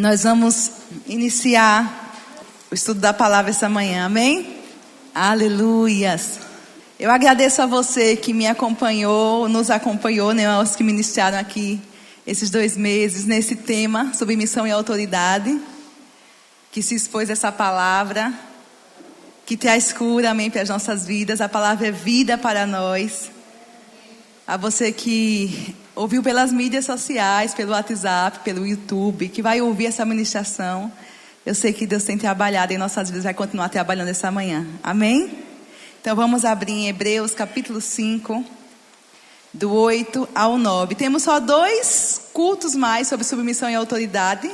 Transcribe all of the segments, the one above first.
Nós vamos iniciar o estudo da palavra essa manhã, amém? Aleluias! Eu agradeço a você que me acompanhou, nos acompanhou, né, os que ministraram aqui esses 2 meses nesse tema, submissão e autoridade, que se expôs essa palavra, que traz cura, amém, para as nossas vidas. A palavra é vida para nós. A você que ouviu pelas mídias sociais, pelo WhatsApp, pelo YouTube, que vai ouvir essa ministração, eu sei que Deus tem trabalhado em nossas vidas, vai continuar trabalhando essa manhã, amém? Então vamos abrir em Hebreus capítulo 5, do 8 ao 9. Temos só 2 cultos mais sobre submissão e autoridade,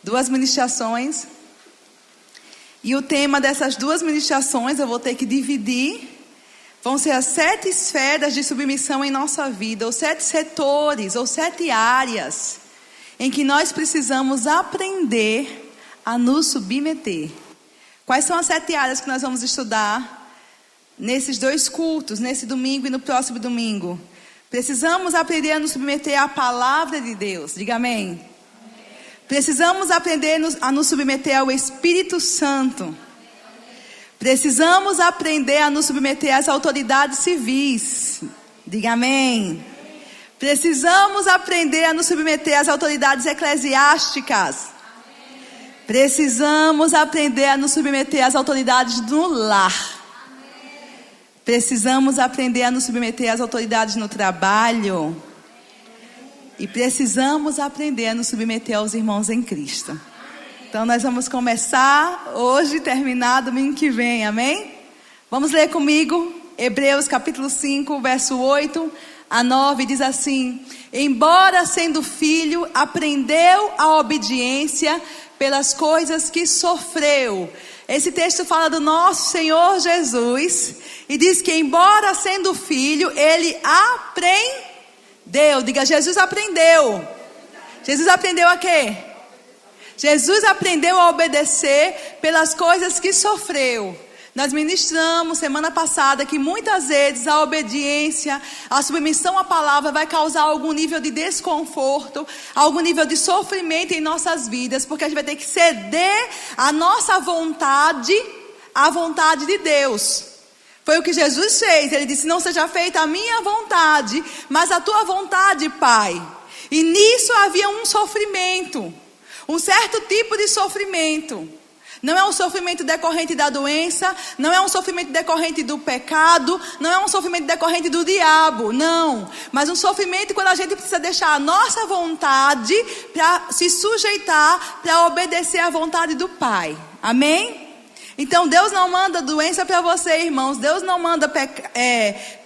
2 ministrações. E o tema dessas 2 ministrações eu vou ter que dividir. Vão ser as 7 esferas de submissão em nossa vida, ou 7 setores, ou 7 áreas em que nós precisamos aprender a nos submeter. Quais são as 7 áreas que nós vamos estudar nesses 2 cultos, nesse domingo e no próximo domingo? Precisamos aprender a nos submeter à palavra de Deus, diga amém. Precisamos aprender a nos submeter ao Espírito Santo. Precisamos aprender a nos submeter às autoridades civis. Diga amém. Precisamos aprender a nos submeter às autoridades eclesiásticas. Precisamos aprender a nos submeter às autoridades do lar. Precisamos aprender a nos submeter às autoridades no trabalho. E precisamos aprender a nos submeter aos irmãos em Cristo. Então nós vamos começar hoje e terminar domingo que vem, amém? Vamos ler comigo Hebreus capítulo 5, verso 8 a 9, diz assim: embora sendo filho, aprendeu a obediência pelas coisas que sofreu. Esse texto fala do nosso Senhor Jesus e diz que embora sendo filho, ele aprendeu. Diga, Jesus aprendeu. Jesus aprendeu a quê? Jesus aprendeu a obedecer pelas coisas que sofreu. Nós ministramos semana passada que muitas vezes a obediência, a submissão à palavra vai causar algum nível de desconforto, algum nível de sofrimento em nossas vidas, porque a gente vai ter que ceder a nossa vontade à vontade de Deus. Foi o que Jesus fez. Ele disse: não seja feita a minha vontade, mas a tua vontade, Pai. E nisso havia um sofrimento. Um certo tipo de sofrimento. Não é um sofrimento decorrente da doença, não é um sofrimento decorrente do pecado, não é um sofrimento decorrente do diabo, não. Mas um sofrimento quando a gente precisa deixar a nossa vontade para se sujeitar, para obedecer à vontade do Pai. Amém? Então Deus não manda doença para você, irmãos. Deus não manda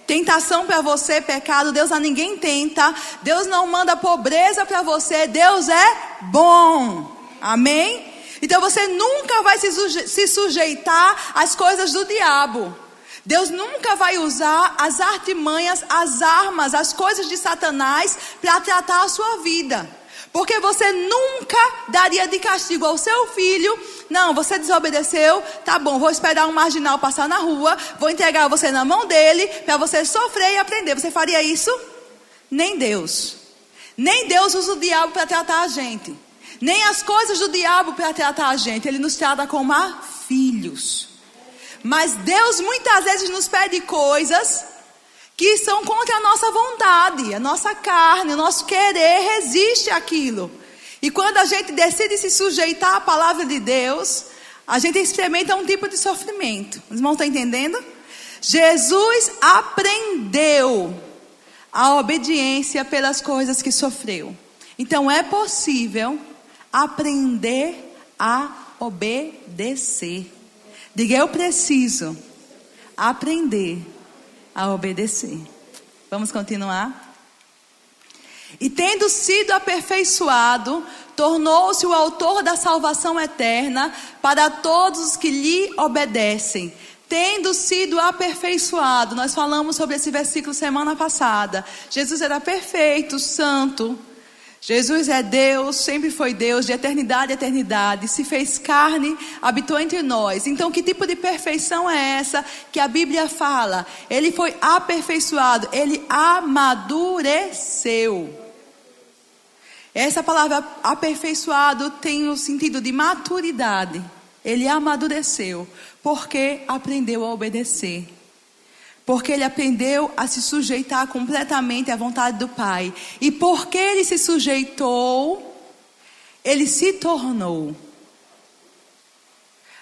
tentação para você, pecado. Deus a ninguém tenta. Deus não manda pobreza para você. Deus é bom. Amém? Então você nunca vai se sujeitar às coisas do diabo. Deus nunca vai usar as artimanhas, as armas, as coisas de Satanás para tratar a sua vida. Porque você nunca daria de castigo ao seu filho. Não, você desobedeceu, tá bom, vou esperar um marginal passar na rua, vou entregar você na mão dele, para você sofrer e aprender. Você faria isso? Nem Deus. Nem Deus usa o diabo para tratar a gente. Nem as coisas do diabo para tratar a gente. Ele nos trata como a filhos. Mas Deus muitas vezes nos pede coisas que são contra a nossa vontade, a nossa carne, o nosso querer resiste àquilo. E quando a gente decide se sujeitar à palavra de Deus, a gente experimenta um tipo de sofrimento. Os irmãos estão entendendo? Jesus aprendeu a obediência pelas coisas que sofreu. Então é possível aprender a obedecer. Diga, eu preciso aprender a obedecer. Vamos continuar? E tendo sido aperfeiçoado, tornou-se o autor da salvação eterna para todos os que lhe obedecem. Tendo sido aperfeiçoado, nós falamos sobre esse versículo semana passada. Jesus era perfeito, santo. Jesus é Deus, sempre foi Deus, de eternidade a eternidade, se fez carne, habitou entre nós. Então, que tipo de perfeição é essa que a Bíblia fala? Ele foi aperfeiçoado, ele amadureceu. Essa palavra aperfeiçoado tem o sentido de maturidade. Ele amadureceu porque aprendeu a obedecer. Porque ele aprendeu a se sujeitar completamente à vontade do Pai. E porque ele se sujeitou, ele se tornou.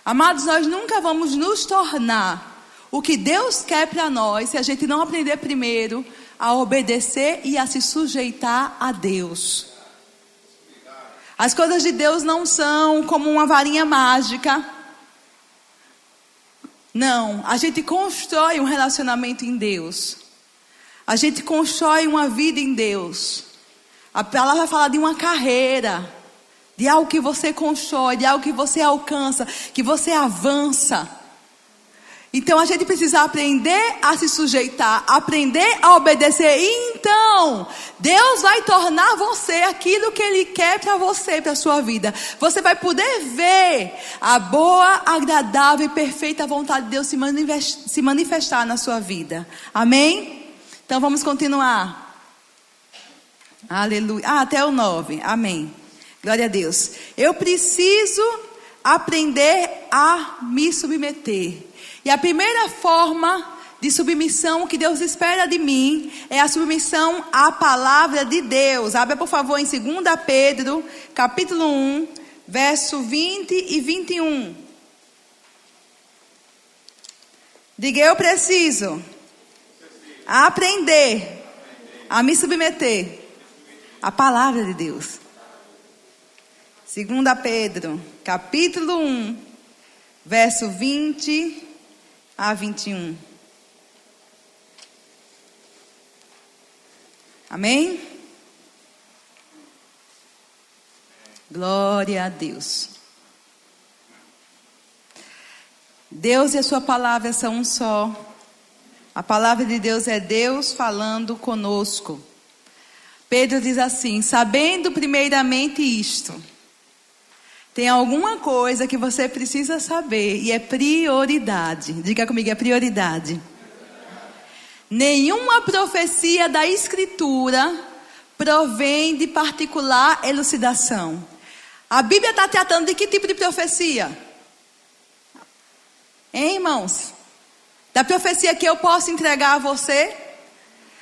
Amados, nós nunca vamos nos tornar o que Deus quer para nós se a gente não aprender primeiro a obedecer e a se sujeitar a Deus. As coisas de Deus não são como uma varinha mágica. Não, a gente constrói um relacionamento em Deus. A gente constrói uma vida em Deus. A palavra fala de uma carreira, de algo que você constrói, de algo que você alcança, que você avança. Então a gente precisa aprender a se sujeitar, aprender a obedecer. E então, Deus vai tornar você aquilo que Ele quer para você, para a sua vida. Você vai poder ver a boa, agradável e perfeita vontade de Deus se manifestar na sua vida. Amém? Então vamos continuar. Aleluia. Até o 9. Amém. Glória a Deus. Eu preciso aprender a me submeter. E a primeira forma de submissão que Deus espera de mim é a submissão à palavra de Deus. Abra, por favor, em 2 Pedro, capítulo 1, verso 20 e 21. Diga, eu preciso aprender a me submeter à palavra de Deus. 2 Pedro, capítulo 1, verso 20 a 21. Amém? Glória a Deus. Deus e a sua palavra são um só. A palavra de Deus é Deus falando conosco. Pedro diz assim: sabendo primeiramente isto, tem alguma coisa que você precisa saber e é prioridade. Diga comigo, é prioridade. Nenhuma profecia da Escritura provém de particular elucidação. A Bíblia está tratando de que tipo de profecia? Hein, irmãos? Da profecia que eu posso entregar a você?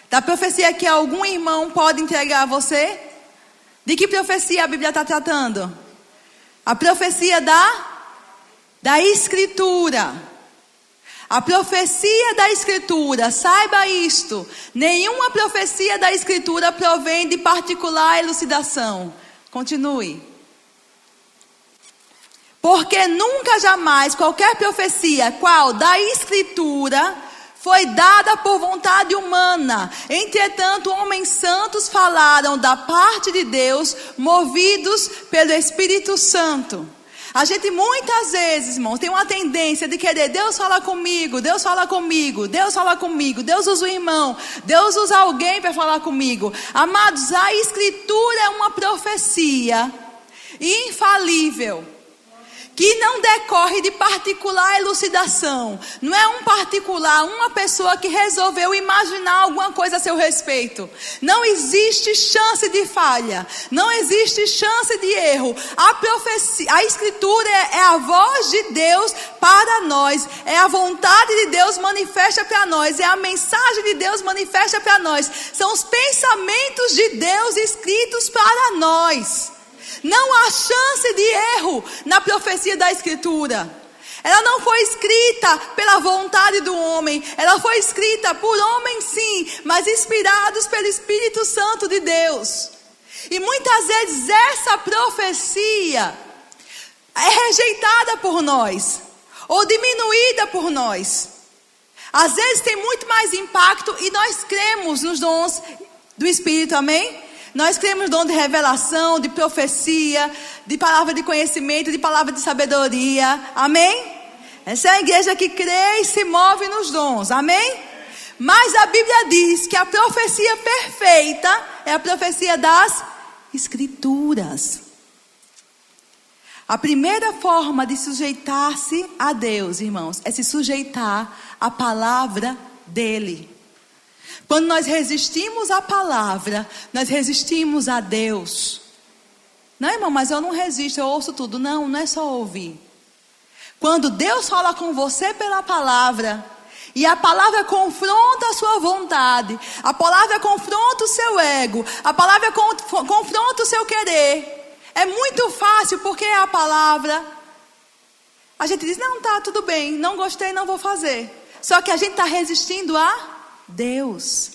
Da profecia que algum irmão pode entregar a você? De que profecia a Bíblia está tratando? A profecia da Escritura. A profecia da Escritura, saiba isto: nenhuma profecia da Escritura provém de particular elucidação. Continue. Porque nunca jamais qualquer profecia, qual da Escritura, foi dada por vontade humana. Entretanto, homens santos falaram da parte de Deus, movidos pelo Espírito Santo. A gente muitas vezes, irmãos, tem uma tendência de querer: Deus fala comigo, Deus fala comigo, Deus fala comigo, Deus usa o irmão, Deus usa alguém para falar comigo. Amados, a Escritura é uma profecia infalível, que não decorre de particular elucidação. Não é um particular, uma pessoa que resolveu imaginar alguma coisa a seu respeito. Não existe chance de falha, não existe chance de erro. A Escritura é a voz de Deus para nós, é a vontade de Deus manifesta para nós, é a mensagem de Deus manifesta para nós. São os pensamentos de Deus escritos para nós. Não há chance de erro na profecia da Escritura. Ela não foi escrita pela vontade do homem. Ela foi escrita por homens, sim, mas inspirados pelo Espírito Santo de Deus. E muitas vezes essa profecia é rejeitada por nós, ou diminuída por nós. Às vezes tem muito mais impacto e nós cremos nos dons do Espírito, amém? Nós cremos no dom de revelação, de profecia, de palavra de conhecimento, de palavra de sabedoria. Amém? Essa é a igreja que crê e se move nos dons. Amém? Mas a Bíblia diz que a profecia perfeita é a profecia das Escrituras. A primeira forma de sujeitar-se a Deus, irmãos, é se sujeitar à palavra dele. Quando nós resistimos à palavra, nós resistimos a Deus. Não, irmão, mas eu não resisto, eu ouço tudo. Não, não é só ouvir. Quando Deus fala com você pela palavra, e a palavra confronta a sua vontade, a palavra confronta o seu ego, a palavra confronta o seu querer, é muito fácil, porque a palavra, a gente diz, não, tá, tudo bem, não gostei, não vou fazer. Só que a gente está resistindo a Deus.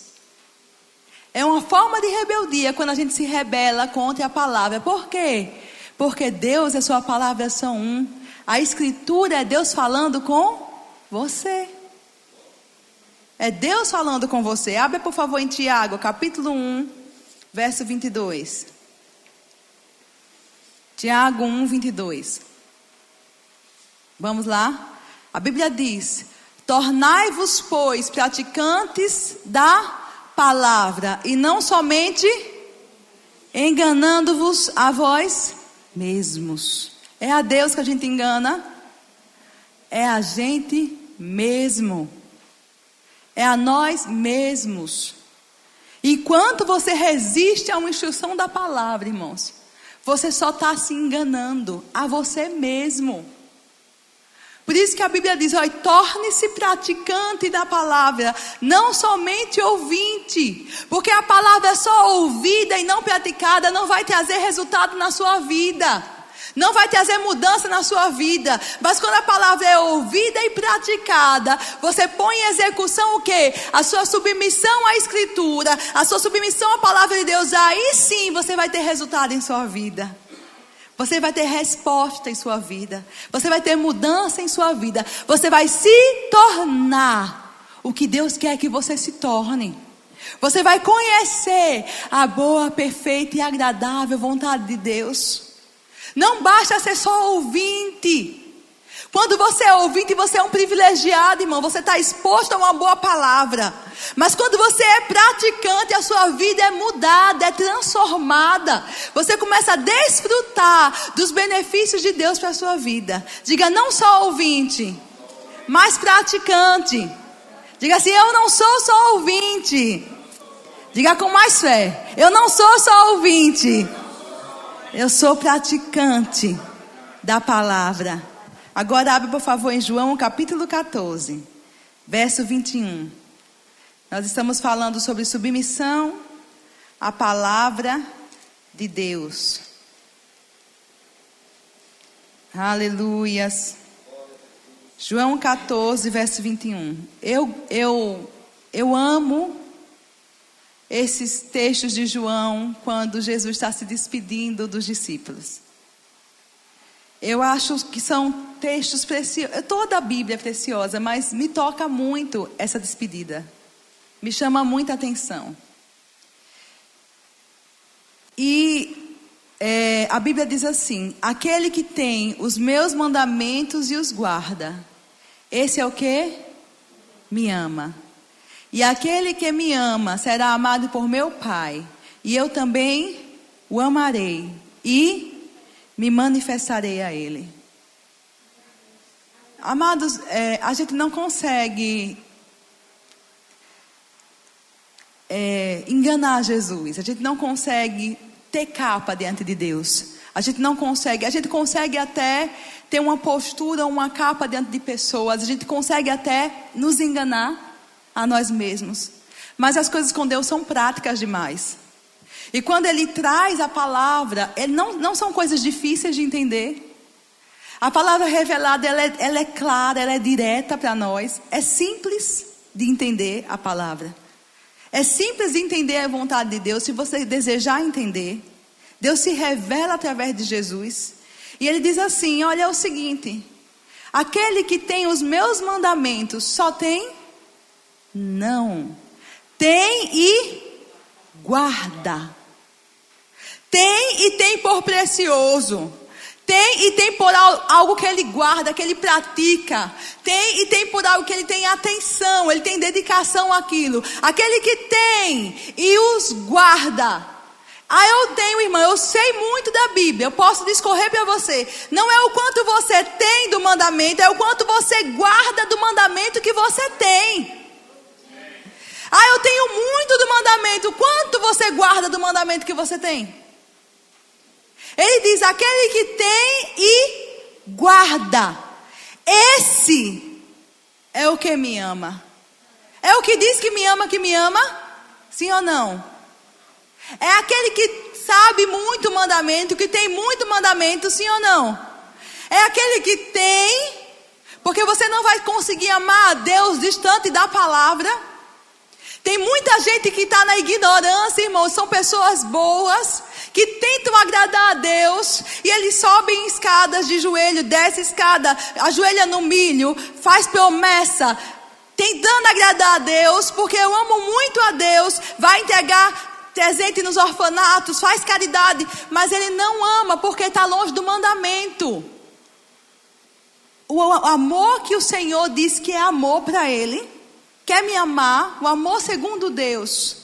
É uma forma de rebeldia quando a gente se rebela contra a palavra. Por quê? Porque Deus e a sua palavra são um. A escritura é Deus falando com você. É Deus falando com você. Abre por favor em Tiago, capítulo 1, verso 22. Tiago 1, 22. Vamos lá? A Bíblia diz: tornai-vos, pois, praticantes da palavra, e não somente enganando-vos a vós mesmos. É a Deus que a gente engana? É a gente mesmo. É a nós mesmos. Enquanto você resiste a uma instrução da palavra, irmãos, você só está se enganando a você mesmo. Por isso que a Bíblia diz, olha, torne-se praticante da palavra, não somente ouvinte. Porque a palavra só ouvida e não praticada não vai trazer resultado na sua vida. Não vai trazer mudança na sua vida. Mas quando a palavra é ouvida e praticada, você põe em execução o quê? A sua submissão à Escritura, a sua submissão à palavra de Deus. Aí sim você vai ter resultado em sua vida. Você vai ter resposta em sua vida. Você vai ter mudança em sua vida. Você vai se tornar o que Deus quer que você se torne. Você vai conhecer a boa, perfeita e agradável vontade de Deus. Não basta ser só ouvinte. Quando você é ouvinte, você é um privilegiado, irmão. Você está exposto a uma boa palavra. Mas quando você é praticante, a sua vida é mudada, é transformada. Você começa a desfrutar dos benefícios de Deus para a sua vida. Diga, não só ouvinte, mas praticante. Diga assim, eu não sou só ouvinte. Diga com mais fé, eu não sou só ouvinte. Eu sou praticante da palavra. Agora abre por favor em João capítulo 14, verso 21. Nós estamos falando sobre submissão à palavra de Deus. Aleluias. João 14, verso 21. Eu amo esses textos de João quando Jesus está se despedindo dos discípulos. Eu acho que são textos preciosos. Toda a Bíblia é preciosa, mas me toca muito essa despedida. Me chama muita atenção. E a Bíblia diz assim: aquele que tem os meus mandamentos e os guarda, esse é o que? Me ama. E aquele que me ama será amado por meu Pai. E eu também o amarei e me manifestarei a Ele. Amados, a gente não consegue enganar Jesus. A gente não consegue ter capa diante de Deus. A gente não consegue. A gente consegue até ter uma postura, uma capa diante de pessoas. A gente consegue até nos enganar a nós mesmos. Mas as coisas com Deus são práticas demais. E quando Ele traz a palavra, não são coisas difíceis de entender. A palavra revelada, ela é clara, ela é direta para nós. É simples de entender a palavra. É simples de entender a vontade de Deus, se você desejar entender. Deus se revela através de Jesus. E Ele diz assim, olha, é o seguinte: aquele que tem os meus mandamentos só tem? Não. Tem e guarda. Tem e tem por precioso. Tem e tem por algo que ele guarda, que ele pratica. Tem e tem por algo que ele tem atenção, ele tem dedicação àquilo. Aquele que tem e os guarda. Eu tenho, irmã, eu sei muito da Bíblia, eu posso discorrer para você. Não é o quanto você tem do mandamento, é o quanto você guarda do mandamento que você tem. Eu tenho muito do mandamento. Quanto você guarda do mandamento que você tem? Ele diz: aquele que tem e guarda, esse é o que me ama. É o que diz que me ama? Sim ou não? É aquele que sabe muito mandamento, que tem muito mandamento, sim ou não? É aquele que tem, porque você não vai conseguir amar a Deus distante da palavra. Tem muita gente que está na ignorância, irmãos. São pessoas boas, que tentam agradar a Deus, e eles sobem escadas de joelho, desce escada, ajoelha no milho, faz promessa, tentando agradar a Deus, porque eu amo muito a Deus, vai entregar presente nos orfanatos, faz caridade, mas ele não ama porque está longe do mandamento. O amor que o Senhor diz que é amor para ele, quer me amar, o amor segundo Deus,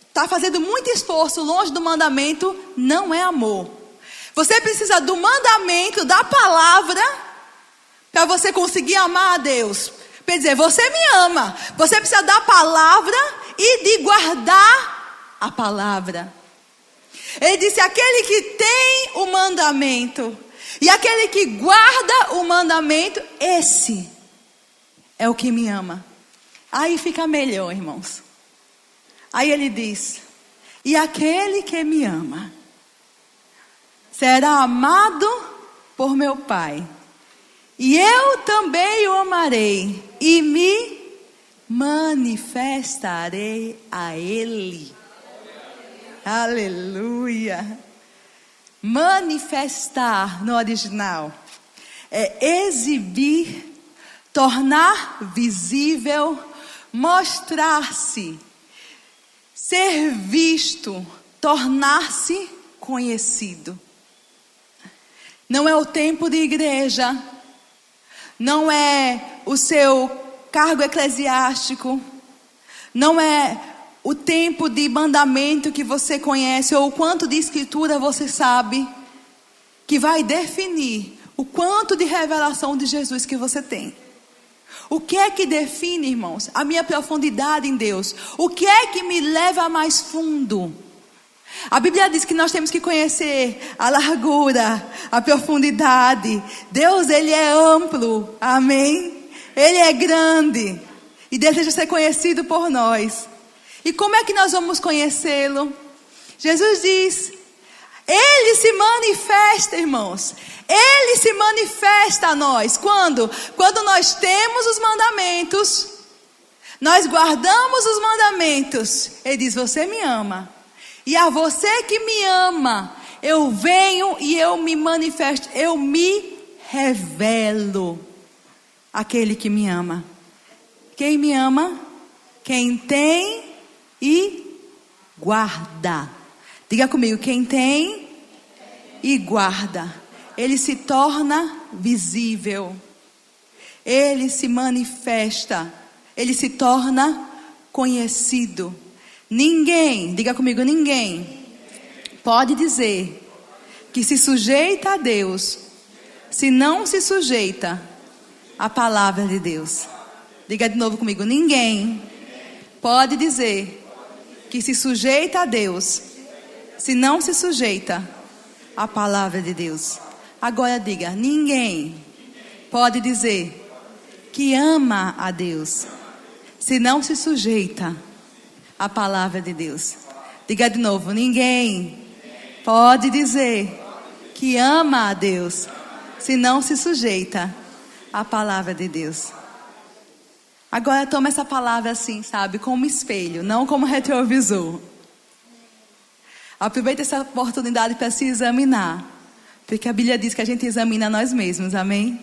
está fazendo muito esforço longe do mandamento, não é amor. Você precisa do mandamento, da palavra, para você conseguir amar a Deus. Quer dizer, você me ama, você precisa da palavra e de guardar a palavra. Ele disse: aquele que tem o mandamento e aquele que guarda o mandamento, esse é o que me ama. Aí fica melhor, irmãos. Aí ele diz: e aquele que me ama será amado por meu Pai, e eu também o amarei e me manifestarei a ele. Aleluia. Manifestar no original é exibir, tornar visível, mostrar-se, ser visto, tornar-se conhecido. Não é o tempo de igreja, não é o seu cargo eclesiástico, não é o tempo de mandamento que você conhece ou o quanto de escritura você sabe, que vai definir o quanto de revelação de Jesus que você tem. O que é que define, irmãos, a minha profundidade em Deus? O que é que me leva a mais fundo? A Bíblia diz que nós temos que conhecer a largura, a profundidade. Deus, Ele é amplo, amém? Ele é grande e deseja ser conhecido por nós. E como é que nós vamos conhecê-lo? Jesus diz: Ele se manifesta, irmãos. Ele se manifesta a nós. Quando? Quando nós temos os mandamentos, nós guardamos os mandamentos. Ele diz: você me ama. E a você que me ama, eu venho e eu me manifesto. Eu me revelo àquele que me ama. Quem me ama? Quem tem e guarda. Diga comigo: quem tem e guarda. Ele se torna visível. Ele se manifesta. Ele se torna conhecido. Ninguém, diga comigo, ninguém pode dizer que se sujeita a Deus se não se sujeita à palavra de Deus. Diga de novo comigo: ninguém pode dizer que se sujeita a Deus se não se sujeita à palavra de Deus. Agora diga: ninguém pode dizer que ama a Deus se não se sujeita à palavra de Deus. Diga de novo: ninguém pode dizer que ama a Deus se não se sujeita à palavra de Deus. Agora toma essa palavra assim, sabe, como espelho, não como retrovisor. Aproveita essa oportunidade para se examinar, porque a Bíblia diz que a gente examina nós mesmos, amém?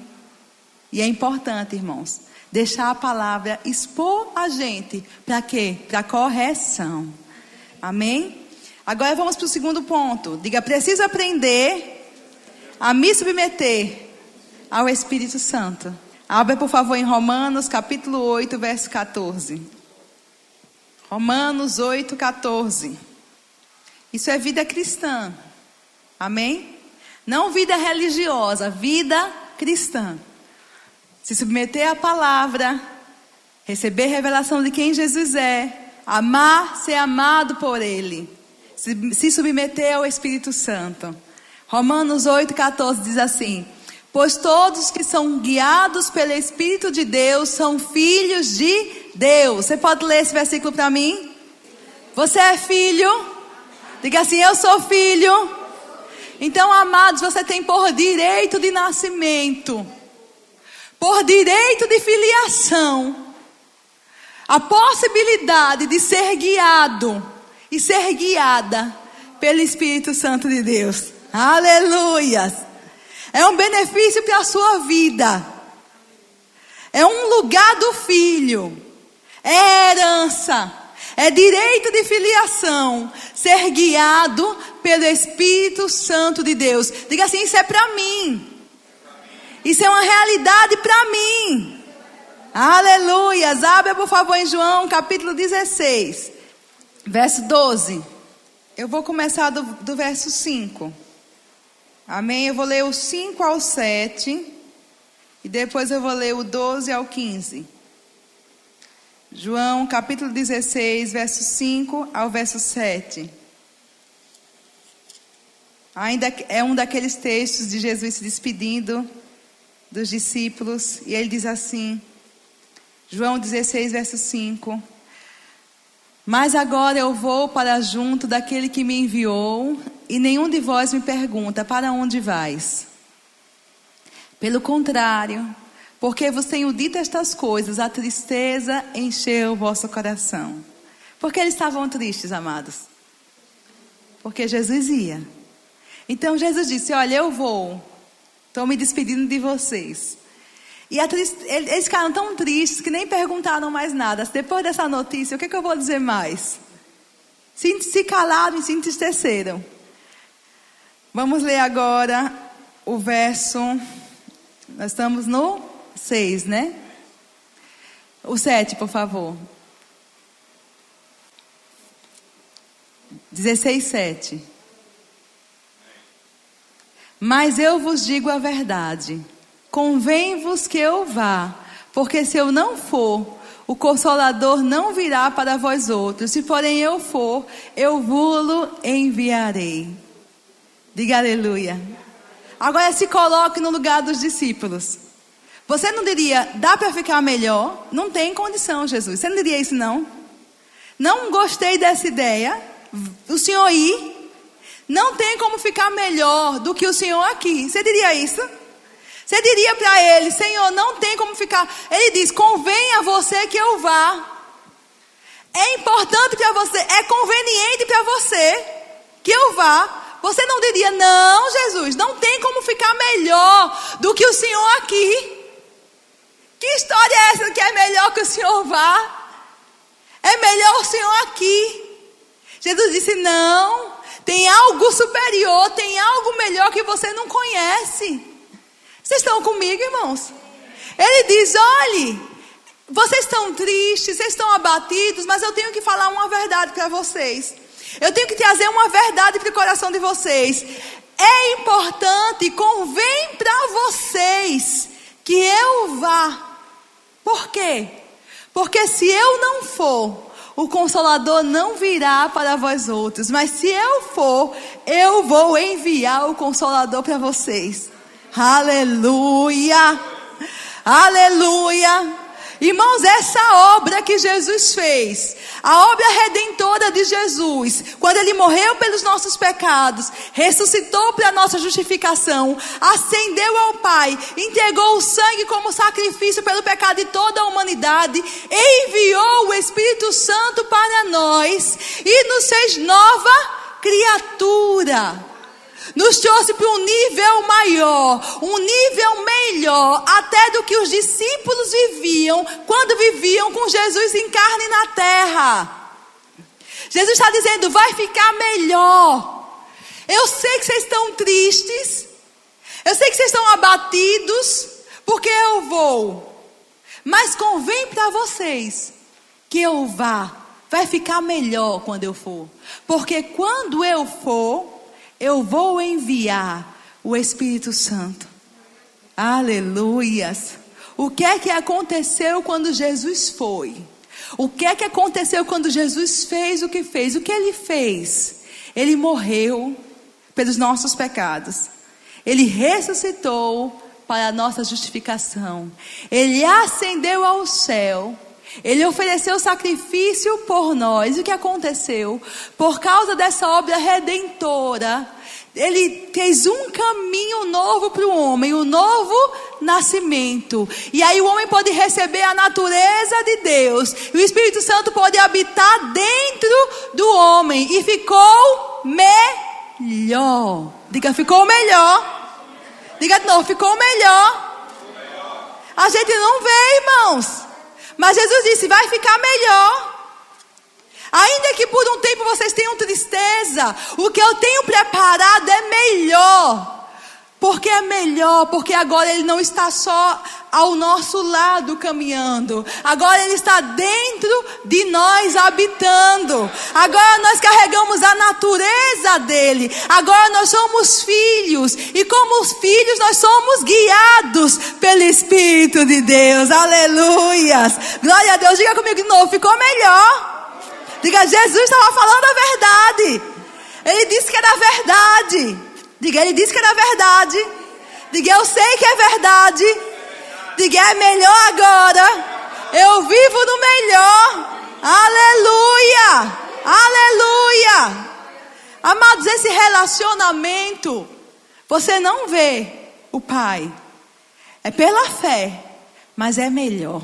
E é importante, irmãos, deixar a palavra expor a gente. Para quê? Para correção. Amém? Agora vamos para o segundo ponto. Diga: preciso aprender a me submeter ao Espírito Santo. Abra, por favor, em Romanos capítulo 8, verso 14. Romanos 8, 14. Isso é vida cristã. Amém? Não vida religiosa, vida cristã. Se submeter à palavra, receber revelação de quem Jesus é, amar, ser amado por Ele, se submeter ao Espírito Santo. Romanos 8,14 diz assim: pois todos que são guiados pelo Espírito de Deus são filhos de Deus. Você pode ler esse versículo para mim? Você é filho? Diga assim: eu sou filho. Então, amados, você tem por direito de nascimento, por direito de filiação, a possibilidade de ser guiado e ser guiada pelo Espírito Santo de Deus. Aleluias! É um benefício para a sua vida. É um lugar do filho. É herança. É direito de filiação. Ser guiado pelo Espírito Santo de Deus. Diga assim: isso é para mim. Isso é uma realidade para mim. Aleluias! Abra por favor em João capítulo 16. Verso 12. Eu vou começar do verso 5. Amém? Eu vou ler o 5 ao 7. E depois eu vou ler o 12 ao 15. João capítulo 16, verso 5 ao verso 7. Ainda é um daqueles textos de Jesus se despedindo dos discípulos. E ele diz assim, João 16, verso 5. Mas agora eu vou para junto daquele que me enviou, e nenhum de vós me pergunta: para onde vais? Pelo contrário, porque vos tenho dito estas coisas, a tristeza encheu o vosso coração. Por que eles estavam tristes, amados? Porque Jesus ia. Então Jesus disse: olha, eu vou, estou me despedindo de vocês. E eles ficaram tão tristes que nem perguntaram mais nada. Depois dessa notícia, o que eu vou dizer mais? Se calaram e se entristeceram. Vamos ler agora o verso. Nós estamos no 6, né? O 7, por favor. 16, 7. Mas eu vos digo a verdade. Convém-vos que eu vá, porque se eu não for, o Consolador não virá para vós outros. Se porém eu for, eu vou-lo enviarei. Diga aleluia. Agora se coloque no lugar dos discípulos. Você não diria: dá para ficar melhor? Não tem condição, Jesus. Você não diria isso, não? Não gostei dessa ideia. O Senhor ir. Não tem como ficar melhor do que o Senhor aqui. Você diria isso? Você diria para ele: Senhor, não tem como ficar. Ele diz: convém a você que eu vá. É importante para você, é conveniente para você que eu vá. Você não diria: não, Jesus, não tem como ficar melhor do que o Senhor aqui. Que história é essa que é melhor que o Senhor vá? É melhor o Senhor aqui. Jesus disse: não, tem algo superior, tem algo melhor que você não conhece. Vocês estão comigo, irmãos? Ele diz: olhe, vocês estão tristes, vocês estão abatidos, mas eu tenho que falar uma verdade para vocês. Eu tenho que trazer uma verdade para o coração de vocês. É importante, convém para vocês que eu vá. Por quê? Porque se eu não for, o Consolador não virá para vós outros. Mas se eu for, eu vou enviar o Consolador para vocês. Aleluia! Aleluia! Irmãos, essa obra que Jesus fez, a obra redentora de Jesus, quando Ele morreu pelos nossos pecados, ressuscitou para a nossa justificação, ascendeu ao Pai, entregou o sangue como sacrifício pelo pecado de toda a humanidade, enviou o Espírito Santo para nós e nos fez nova criatura. Nos trouxe para um nível maior, um nível melhor, até do que os discípulos viviam quando viviam com Jesus em carne na terra. Jesus está dizendo: vai ficar melhor. Eu sei que vocês estão tristes, eu sei que vocês estão abatidos, porque eu vou. Mas convém para vocês que eu vá. Vai ficar melhor quando eu for. Porque quando eu for, eu vou enviar o Espírito Santo. Aleluias. O que é que aconteceu quando Jesus foi? O que é que aconteceu quando Jesus fez o que fez? O que Ele fez? Ele morreu pelos nossos pecados. Ele ressuscitou para a nossa justificação. Ele ascendeu ao céu. Ele ofereceu sacrifício por nós. E o que aconteceu? Por causa dessa obra redentora, Ele fez um caminho novo para o homem, um novo nascimento. E aí o homem pode receber a natureza de Deus. E o Espírito Santo pode habitar dentro do homem. E ficou melhor. Diga, ficou melhor. Diga de novo, ficou melhor. A gente não vê, irmãos. Mas Jesus disse, vai ficar melhor. Ainda que por um tempo vocês tenham tristeza, o que eu tenho preparado é melhor. Por que é melhor? Porque agora Ele não está só ao nosso lado caminhando. Agora Ele está dentro de nós habitando. Agora nós carregamos a natureza dEle. Agora nós somos filhos. E como os filhos nós somos guiados pelo Espírito de Deus. Aleluias. Glória a Deus. Diga comigo de novo. Ficou melhor. Diga, Jesus estava falando a verdade. Ele disse que era verdade. Diga, Ele disse que era verdade. Diga, eu sei que é verdade. Diga, é melhor agora. Eu vivo no melhor. Aleluia. Aleluia. Amados, esse relacionamento, você não vê o Pai. É pela fé, mas é melhor.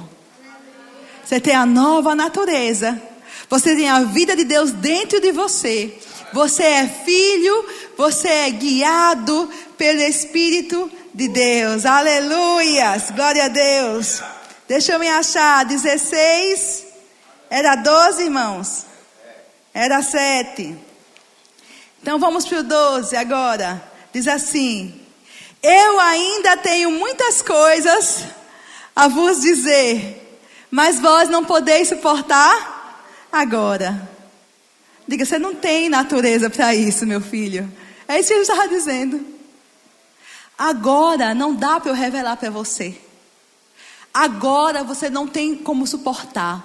Você tem a nova natureza. Você tem a vida de Deus dentro de você. Você é filho, você é guiado pelo Espírito de Deus. Aleluias, glória a Deus. Deixa eu me achar, 16, era 12, irmãos? Era 7. Então vamos para o 12 agora. Diz assim, eu ainda tenho muitas coisas a vos dizer, mas vós não podeis suportar agora. Diga, você não tem natureza para isso, meu filho. É isso que ele estava dizendo. Agora não dá para eu revelar para você. Agora você não tem como suportar.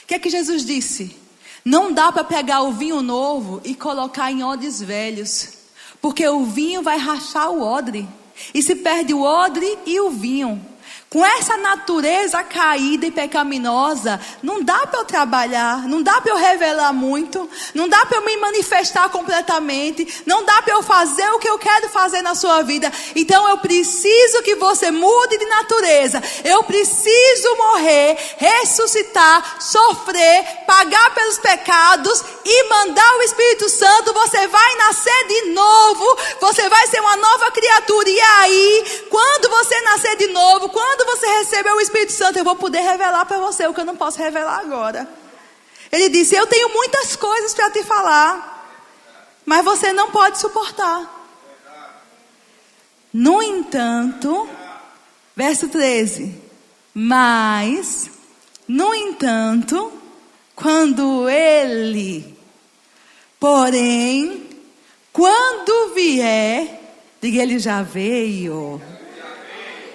O que é que Jesus disse? Não dá para pegar o vinho novo e colocar em odres velhos. Porque o vinho vai rachar o odre. E se perde o odre e o vinho. Com essa natureza caída e pecaminosa, não dá para eu trabalhar, não dá para eu revelar muito, não dá para eu me manifestar completamente, não dá para eu fazer o que eu quero fazer na sua vida. Então eu preciso que você mude de natureza, eu preciso morrer, ressuscitar, sofrer, pagar pelos pecados e mandar o Espírito Santo. Você vai nascer de novo, você vai ser uma nova criatura. E aí, quando você nascer de novo, quando você receber o Espírito Santo, eu vou poder revelar para você o que eu não posso revelar agora. Ele disse, eu tenho muitas coisas para te falar, mas você não pode suportar. No entanto, verso 13, mas, no entanto, quando Ele, porém, quando vier, diga, Ele já veio.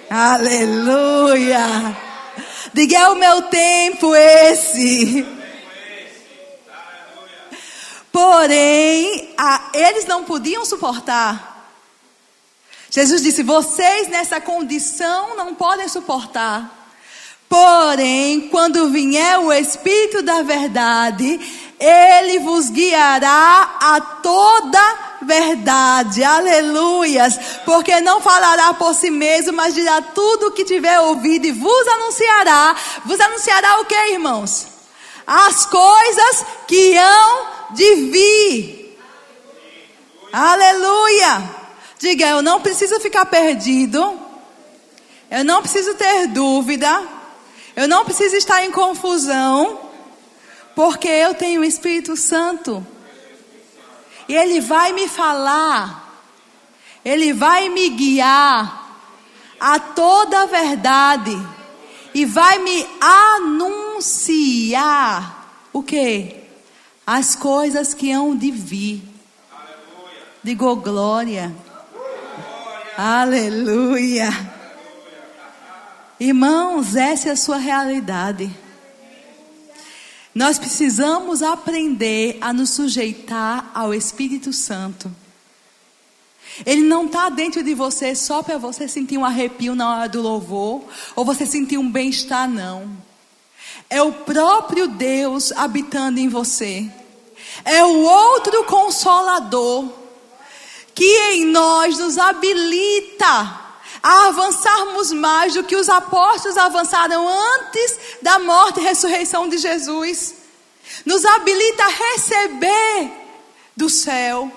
Aleluia. Diga, é o meu tempo esse. Porém, eles não podiam suportar. Jesus disse, vocês nessa condição não podem suportar. Porém, quando vier o Espírito da verdade, Ele vos guiará a toda verdade, aleluias, porque não falará por si mesmo, mas dirá tudo o que tiver ouvido e vos anunciará o que, irmãos? As coisas que hão de vir, aleluia. Diga, eu não preciso ficar perdido, eu não preciso ter dúvida, eu não preciso estar em confusão, porque eu tenho o Espírito Santo. E Ele vai me falar, Ele vai me guiar a toda a verdade. E vai me anunciar o quê? As coisas que hão de vir. Digo glória. Aleluia. Irmãos, essa é a sua realidade. Nós precisamos aprender a nos sujeitar ao Espírito Santo. Ele não está dentro de você só para você sentir um arrepio na hora do louvor, ou você sentir um bem-estar, não. É o próprio Deus habitando em você. É o outro Consolador que em nós nos habilita a avançarmos mais do que os apóstolos avançaram antes da morte e ressurreição de Jesus. Nos habilita a receber do céu,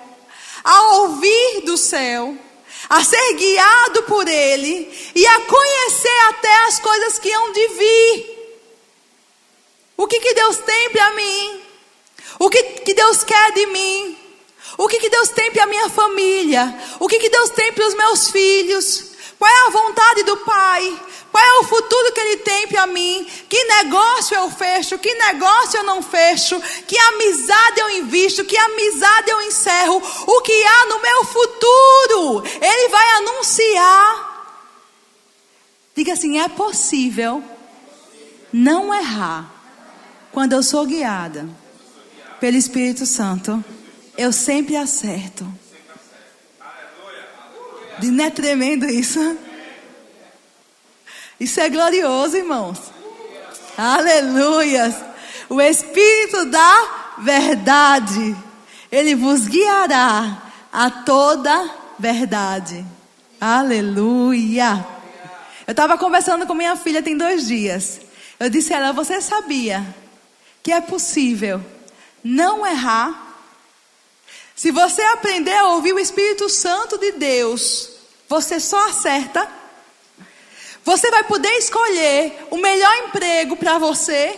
a ouvir do céu, a ser guiado por Ele e a conhecer até as coisas que hão de vir. O que Deus tem para mim? O que Deus quer de mim? O que Deus tem para a minha família? O que Deus tem para os meus filhos? Qual é a vontade do Pai? Qual é o futuro que Ele tem para mim? Que negócio eu fecho? Que negócio eu não fecho? Que amizade eu invisto? Que amizade eu encerro? O que há no meu futuro? Ele vai anunciar. Diga assim: é possível não errar quando eu sou guiada pelo Espírito Santo. Eu sempre acerto. Não é tremendo isso? Isso é glorioso, irmãos. Aleluias. O Espírito da verdade, Ele vos guiará a toda verdade. Aleluia. Eu estava conversando com minha filha tem 2 dias. Eu disse a ela: você sabia que é possível não errar? Se você aprender a ouvir o Espírito Santo de Deus, você só acerta. Você vai poder escolher o melhor emprego para você,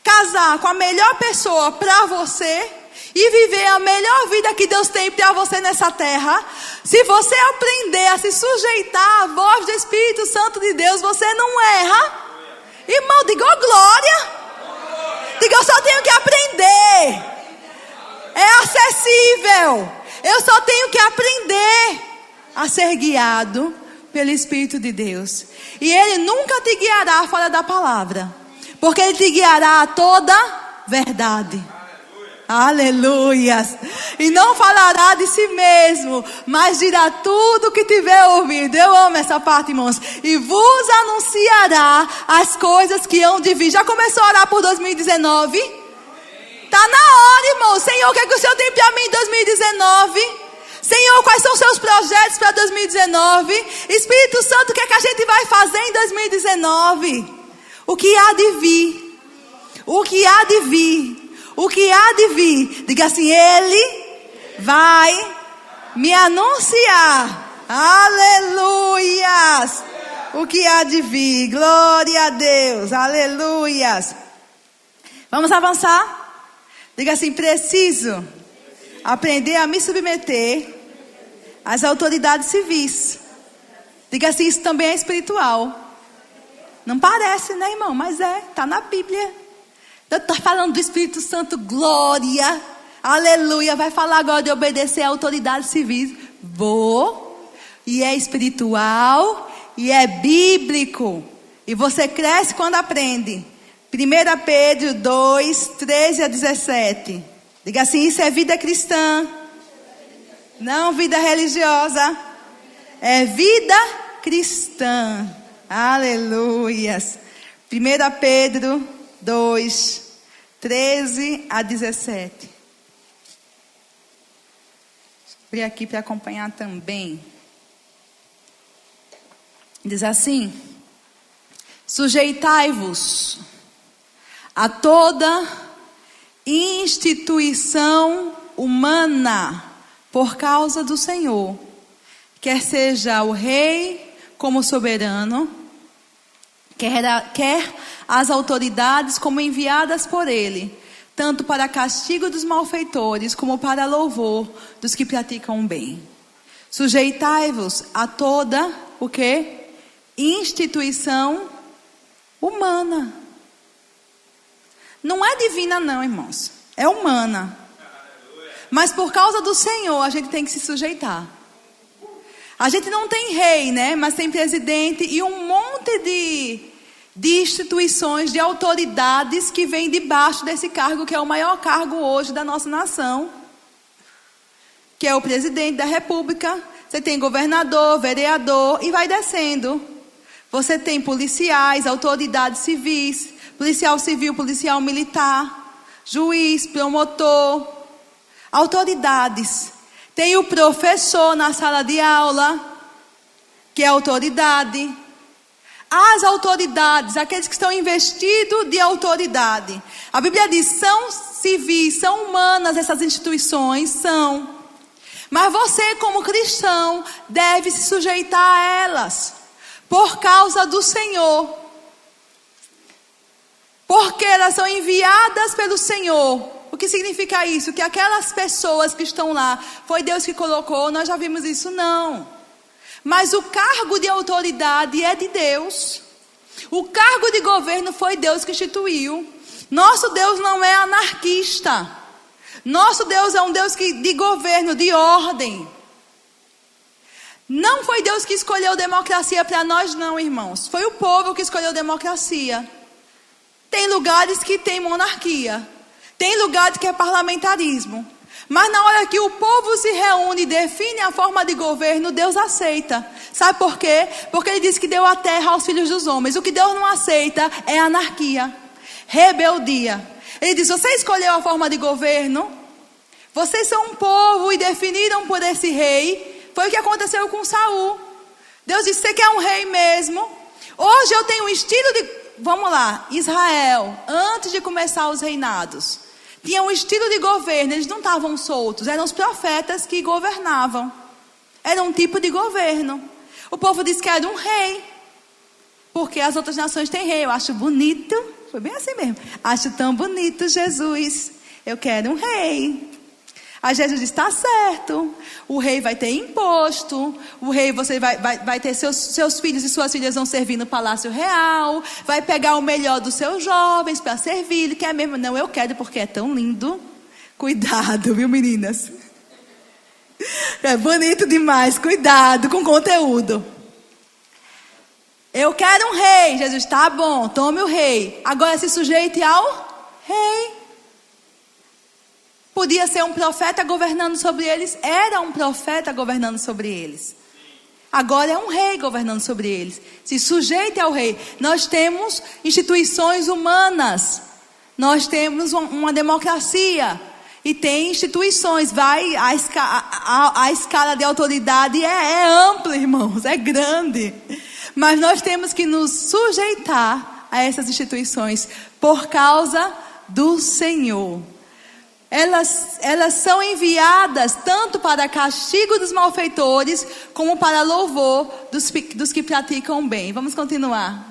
casar com a melhor pessoa para você e viver a melhor vida que Deus tem para você nessa terra. Se você aprender a se sujeitar à voz do Espírito Santo de Deus, você não erra. Irmão, diga oh, glória. Diga: eu só tenho que aprender. É acessível. Eu só tenho que aprender a ser guiado pelo Espírito de Deus. E Ele nunca te guiará fora da palavra, porque Ele te guiará a toda verdade. Aleluias. E não falará de si mesmo, mas dirá tudo o que tiver ouvido. Eu amo essa parte, irmãos. E vos anunciará as coisas que hão de vir. Já começou a orar por 2019? Está na hora, irmão. Senhor, o que é que o Senhor tem para mim em 2019? Senhor, quais são os seus projetos para 2019? Espírito Santo, o que é que a gente vai fazer em 2019? O que há de vir? O que há de vir? O que há de vir? Diga assim: Ele vai me anunciar. Aleluias. O que há de vir? Glória a Deus. Aleluias. Vamos avançar? Diga assim: preciso aprender a me submeter às autoridades civis. Diga assim: isso também é espiritual. Não parece, né, irmão? Mas está na Bíblia. Eu estou falando do Espírito Santo, glória, aleluia. Vai falar agora de obedecer a autoridades civis. Vou, e é espiritual, e é bíblico. E você cresce quando aprende. 1 Pedro 2, 13 a 17. Diga assim: isso é vida cristã, não vida religiosa. É vida cristã. Aleluias. 1 Pedro 2, 13 a 17. Vou aqui para acompanhar também. Diz assim: sujeitai-vos a toda instituição humana por causa do Senhor, quer seja o rei como soberano, quer as autoridades como enviadas por ele, tanto para castigo dos malfeitores como para louvor dos que praticam o bem. Sujeitai-vos a toda o quê? Instituição humana. Não é divina não, irmãos. É humana. Mas por causa do Senhor a gente tem que se sujeitar. A gente não tem rei, né? Mas tem presidente e um monte de instituições, de autoridades que vêm debaixo desse cargo, que é o maior cargo hoje da nossa nação, que é o presidente da República. você tem governador, vereador e vai descendo. Você tem policiais, autoridades civis, policial civil, policial militar, juiz, promotor, autoridades. Tem o professor na sala de aula, que é autoridade. As autoridades, aqueles que estão investidos de autoridade. A Bíblia diz, são civis, são humanas essas instituições, são. Mas você, como cristão, deve se sujeitar a elas, por causa do Senhor. Porque elas são enviadas pelo Senhor. O que significa isso? Que aquelas pessoas que estão lá, foi Deus que colocou, nós já vimos isso? Não. Mas o cargo de autoridade é de Deus. O cargo de governo foi Deus que instituiu. Nosso Deus não é anarquista. Nosso Deus é um Deus de governo, de ordem. Não foi Deus que escolheu democracia para nós não, irmãos. Foi o povo que escolheu democracia. Tem lugares que tem monarquia. Tem lugares que é parlamentarismo. Mas na hora que o povo se reúne e define a forma de governo, Deus aceita. Sabe por quê? Porque ele disse que deu a terra aos filhos dos homens. O que Deus não aceita é anarquia, rebeldia. Ele diz, você escolheu a forma de governo, vocês são um povo e definiram por esse rei. Foi o que aconteceu com Saul. Deus disse, você quer um rei mesmo? Hoje eu tenho um estilo de... Vamos lá, Israel, antes de começar os reinados, tinha um estilo de governo, eles não estavam soltos, eram os profetas que governavam. Era um tipo de governo. O povo disse que era um rei, porque as outras nações têm rei. Eu acho bonito, foi bem assim mesmo. Acho tão bonito Jesus, eu quero um rei. Aí Jesus disse, está certo, o rei vai ter imposto, o rei você vai ter seus filhos e suas filhas vão servir no palácio real, vai pegar o melhor dos seus jovens para servir, ele quer mesmo, não, eu quero porque é tão lindo, cuidado, viu meninas, é bonito demais, cuidado com o conteúdo. Eu quero um rei, Jesus, tá bom, tome o rei, agora se sujeite ao rei. Podia ser um profeta governando sobre eles. Era um profeta governando sobre eles. Agora é um rei governando sobre eles. Se sujeite ao rei. Nós temos instituições humanas. Nós temos uma democracia. E tem instituições. A escala de autoridade é ampla, irmãos. É grande. Mas nós temos que nos sujeitar a essas instituições. Por causa do Senhor. Elas são enviadas tanto para castigo dos malfeitores, como para louvor dos que praticam bem. Vamos continuar.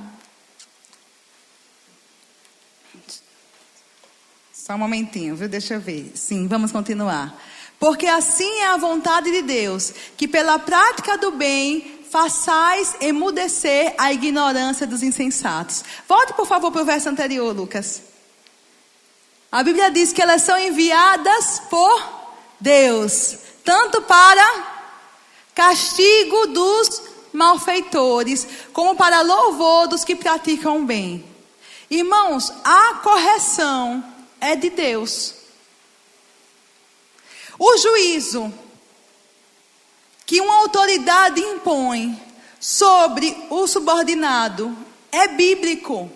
Só um momentinho, viu? Deixa eu ver. Sim, vamos continuar. Porque assim é a vontade de Deus, que pela prática do bem façais emudecer a ignorância dos insensatos. Volte, por favor, para o verso anterior, Lucas. A Bíblia diz que elas são enviadas por Deus, tanto para castigo dos malfeitores, como para louvor dos que praticam o bem. Irmãos, a correção é de Deus. O juízo que uma autoridade impõe sobre o subordinado é bíblico.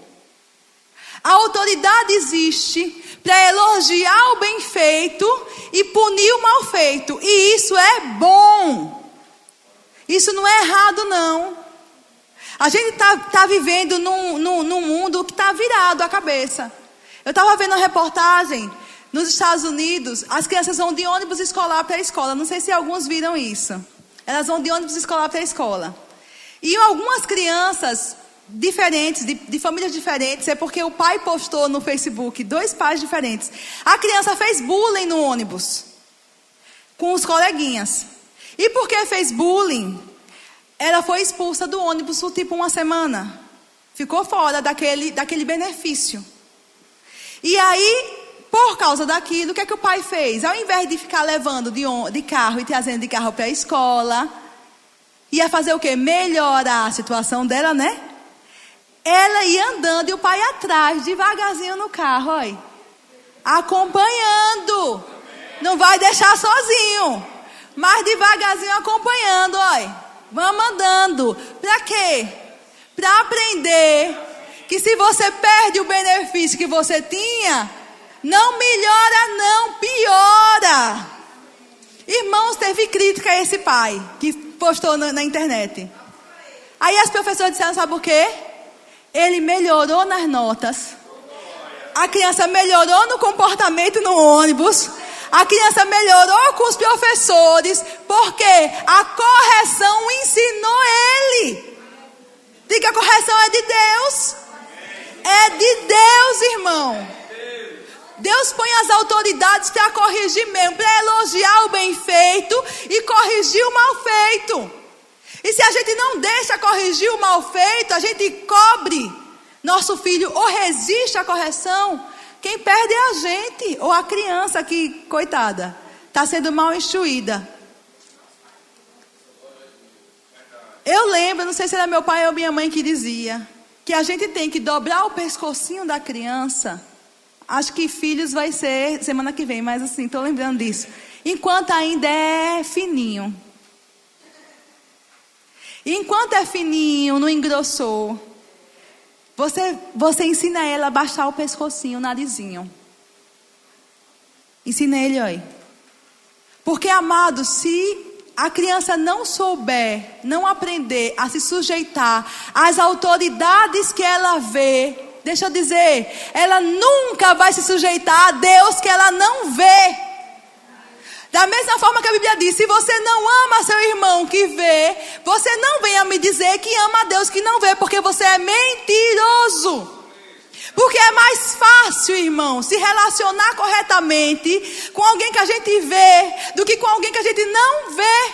A autoridade existe para elogiar o bem feito e punir o mal feito. E isso é bom. Isso não é errado, não. A gente está vivendo num mundo que está virado a cabeça. Eu estava vendo uma reportagem nos Estados Unidos. As crianças vão de ônibus escolar para a escola. Não sei se alguns viram isso. Elas vão de ônibus escolar para a escola. E algumas crianças diferentes, de famílias diferentes, é porque o pai postou no Facebook, 2 pais diferentes. A criança fez bullying no ônibus com os coleguinhas. E porque fez bullying, ela foi expulsa do ônibus por tipo 1 semana. Ficou fora daquele benefício. E aí, por causa daquilo, o que é que o pai fez? Ao invés de ficar levando de carro e trazendo de carro para a escola, ia fazer o quê? Melhorar a situação dela, né? Ela ia andando e o pai atrás, devagarzinho no carro, olha. Acompanhando. Não vai deixar sozinho. mas devagarzinho acompanhando, olha. Vamos andando. Para quê? Para aprender que se você perde o benefício que você tinha, não melhora não, piora. Irmãos, teve crítica a esse pai que postou na internet. Aí as professoras disseram, sabe o quê? Ele melhorou nas notas. A criança melhorou no comportamento no ônibus. A criança melhorou com os professores, porque a correção ensinou ele. Diga, a correção é de Deus. É de Deus, irmão. Deus põe as autoridades para corrigir mesmo, para elogiar o bem feito e corrigir o mal feito. E se a gente não deixa corrigir o mal feito, a gente cobre nosso filho ou resiste à correção. Quem perde é a gente, ou a criança que, coitada, está sendo mal instruída. Eu lembro, não sei se era meu pai ou minha mãe que dizia, que a gente tem que dobrar o pescocinho da criança. Acho que filhos vai ser semana que vem, mas assim, estou lembrando disso. Enquanto ainda é fininho. Enquanto é fininho, não engrossou. Você ensina ela a baixar o pescocinho, o narizinho. Ensina ele, olha. Porque, amado, se a criança não souber, não aprender a se sujeitar às autoridades que ela vê, deixa eu dizer, ela nunca vai se sujeitar a Deus que ela não vê. Da mesma forma que a Bíblia diz, se você não ama seu irmão que vê, você não venha me dizer que ama a Deus que não vê, porque você é mentiroso. Porque é mais fácil, irmão, se relacionar corretamente com alguém que a gente vê, do que com alguém que a gente não vê.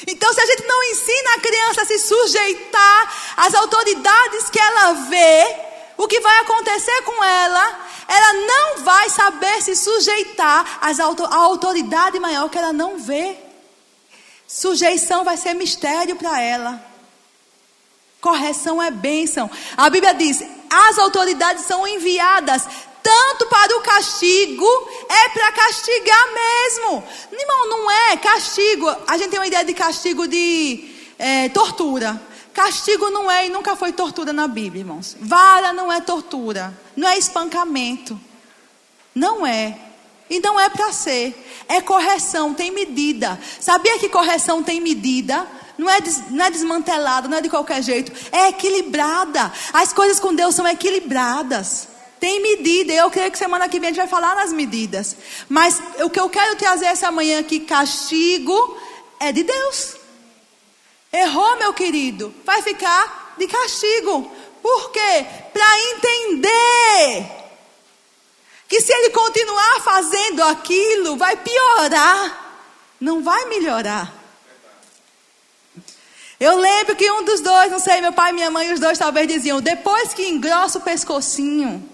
Então, se a gente não ensina a criança a se sujeitar às autoridades que ela vê, o que vai acontecer com ela? Ela não vai saber se sujeitar à autoridade maior que ela não vê. Sujeição vai ser mistério para ela. Correção é bênção. A Bíblia diz, as autoridades são enviadas tanto para o castigo, é para castigar mesmo. Irmão, não é castigo. A gente tem uma ideia de castigo de tortura. Castigo não é e nunca foi tortura na Bíblia, irmãos. Vara não é tortura. Não é espancamento. Não é. E não é para ser. É correção, tem medida. Sabia que correção tem medida? Não é desmantelada, não é de qualquer jeito. É equilibrada. As coisas com Deus são equilibradas. Tem medida. Eu creio que semana que vem a gente vai falar nas medidas. Mas o que eu quero trazer essa manhã aqui, castigo, é de Deus. Errou, meu querido, vai ficar de castigo. Por quê? Para entender que se ele continuar fazendo aquilo, vai piorar, não vai melhorar. Eu lembro que um dos dois, não sei, meu pai e minha mãe, os dois talvez diziam, depois que engrossa o pescocinho,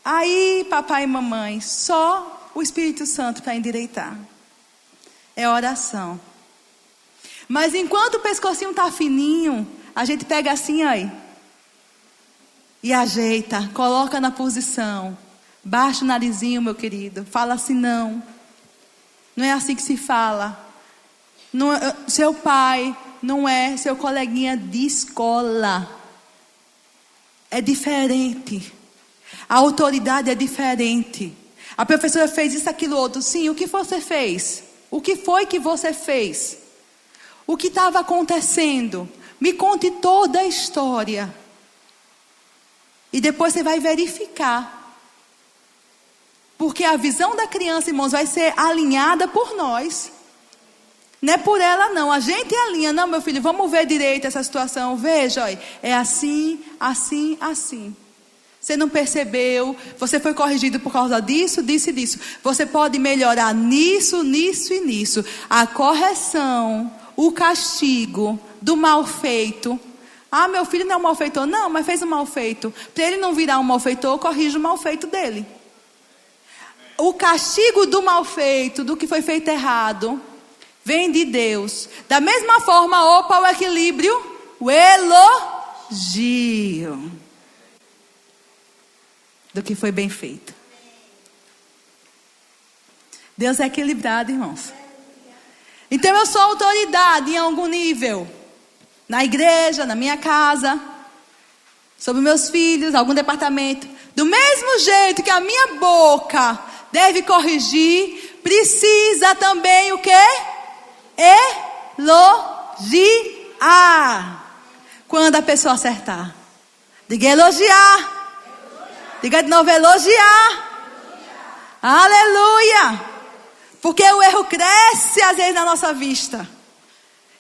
aí papai e mamãe, só o Espírito Santo para endireitar. É oração. Mas enquanto o pescocinho está fininho, a gente pega assim, ó, e ajeita, coloca na posição. Baixa o narizinho, meu querido. Fala assim, não. Não é assim que se fala. Não, seu pai não é seu coleguinha de escola. É diferente. A autoridade é diferente. A professora fez isso, aquilo, outro. Sim, o que você fez? O que foi que você fez? O que estava acontecendo? Me conte toda a história. E depois você vai verificar. Porque a visão da criança, irmãos, vai ser alinhada por nós. Não é por ela, não. A gente alinha. Não, meu filho, vamos ver direito essa situação. Veja, olha, é assim, assim, assim. Você não percebeu, você foi corrigido por causa disso, disso e disso. Você pode melhorar nisso, nisso e nisso. A correção, o castigo do mal feito. Ah, meu filho não é um malfeitor. Não, mas fez um mal feito. Para ele não virar um malfeitor, corrija o mal feito dele. O castigo do mal feito, do que foi feito errado, vem de Deus. Da mesma forma, opa, o equilíbrio, o elogio do que foi bem feito. Deus é equilibrado, irmãos. Então eu sou autoridade em algum nível. Na igreja, na minha casa, sobre meus filhos, algum departamento. Do mesmo jeito que a minha boca deve corrigir, precisa também o quê? Elogiar. Quando a pessoa acertar. Diga elogiar. Diga de novo elogiar. Aleluia. Porque o erro cresce às vezes na nossa vista.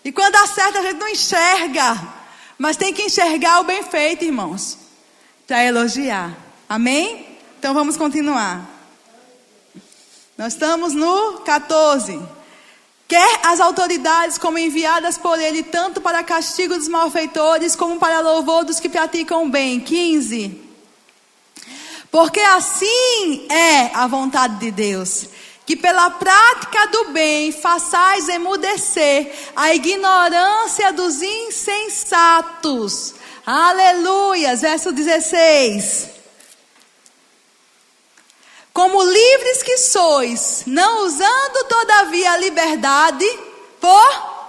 E quando acerta a gente não enxerga. Mas tem que enxergar o bem feito, irmãos. Para elogiar. Amém? Então vamos continuar. Nós estamos no 14. Quer as autoridades como enviadas por ele, tanto para castigo dos malfeitores, como para louvor dos que praticam o bem. 15. Porque assim é a vontade de Deus, que pela prática do bem façais emudecer a ignorância dos insensatos. Aleluias, verso 16. Como livres que sois, não usando todavia a liberdade por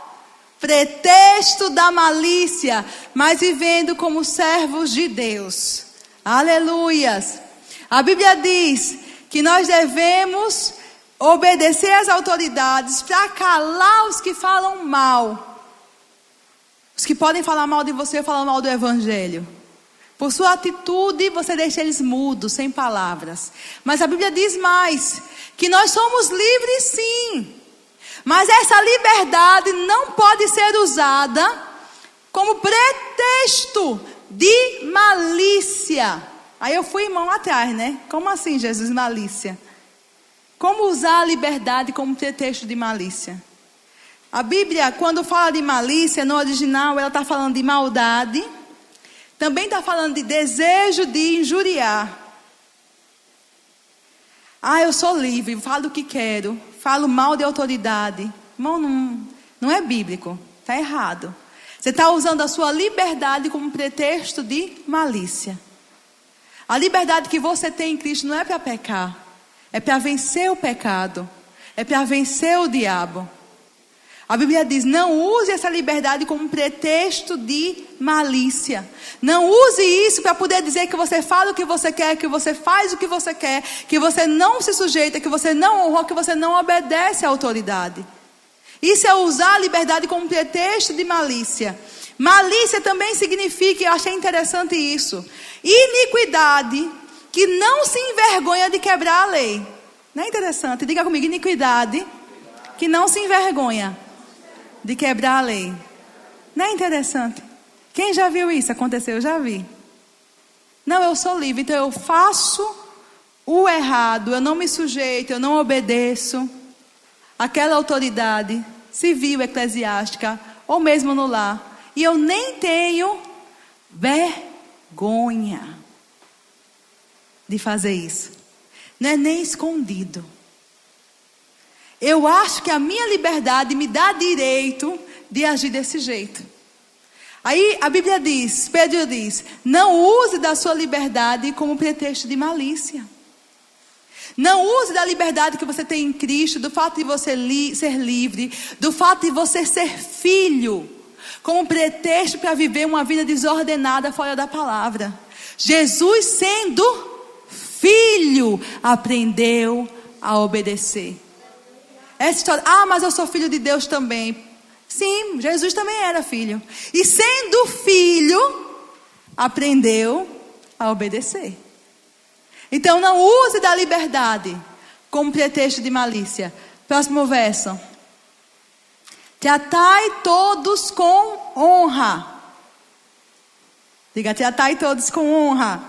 pretexto da malícia, mas vivendo como servos de Deus. Aleluias. A Bíblia diz que nós devemos obedecer às autoridades para calar os que falam mal. Os que podem falar mal de você, falar mal do evangelho. Por sua atitude, você deixa eles mudos, sem palavras. Mas a Bíblia diz mais, que nós somos livres sim. Mas essa liberdade não pode ser usada como pretexto de malícia. Aí eu fui mão atrás, né? Como assim, Jesus, malícia? Como usar a liberdade como pretexto de malícia? A Bíblia, quando fala de malícia, no original, ela está falando de maldade. Também está falando de desejo de injuriar. Eu sou livre, falo o que quero, falo mal de autoridade. Irmão, não é bíblico, está errado. Você está usando a sua liberdade como pretexto de malícia. A liberdade que você tem em Cristo não é para pecar, é para vencer o pecado, é para vencer o diabo. A Bíblia diz, não use essa liberdade como pretexto de malícia. Não use isso para poder dizer que você fala o que você quer, que você faz o que você quer, que você não se sujeita, que você não honra, que você não obedece à autoridade. Isso é usar a liberdade como pretexto de malícia. Malícia também significa, eu achei interessante isso, iniquidade que não se envergonha de quebrar a lei. Não é interessante? Diga comigo, iniquidade que não se envergonha de quebrar a lei. Não é interessante? Quem já viu isso acontecer? Eu já vi. Não, eu sou livre, então eu faço o errado, eu não me sujeito, eu não obedeço aquela autoridade civil, eclesiástica, ou mesmo no lar. E eu nem tenho vergonha de fazer isso. Não é nem escondido. Eu acho que a minha liberdade me dá direito de agir desse jeito. Aí a Bíblia diz, Pedro diz, não use da sua liberdade como pretexto de malícia. Não use da liberdade que você tem em Cristo, do fato de você ser livre, do fato de você ser filho, como pretexto para viver uma vida desordenada fora da palavra. Jesus, sendo filho, aprendeu a obedecer. Essa história, mas eu sou filho de Deus também. Sim, Jesus também era filho. E sendo filho, aprendeu a obedecer. Então não use da liberdade como pretexto de malícia. Próximo verso. Tratai todos com honra. Diga, tratai todos com honra.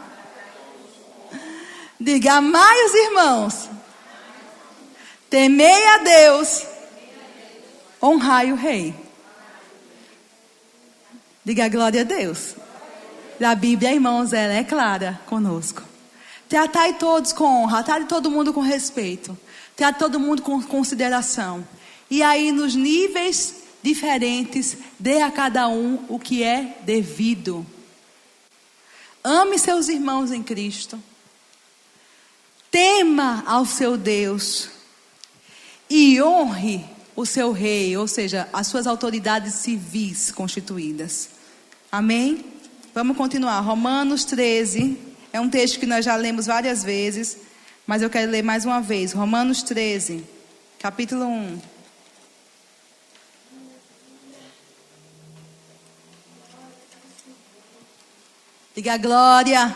Diga, amai os irmãos. Temei a Deus, honrai o rei. Diga glória a Deus. A Bíblia, irmãos, ela é clara conosco. Tratai todos com honra, trate todo mundo com respeito, trate todo mundo com consideração. E aí nos níveis diferentes, dê a cada um o que é devido. Ame seus irmãos em Cristo. Tema ao seu Deus. E honre o seu rei, ou seja, as suas autoridades civis constituídas. Amém? Vamos continuar. Romanos 13, é um texto que nós já lemos várias vezes, mas eu quero ler mais uma vez. Romanos 13, capítulo 1. Diga glória.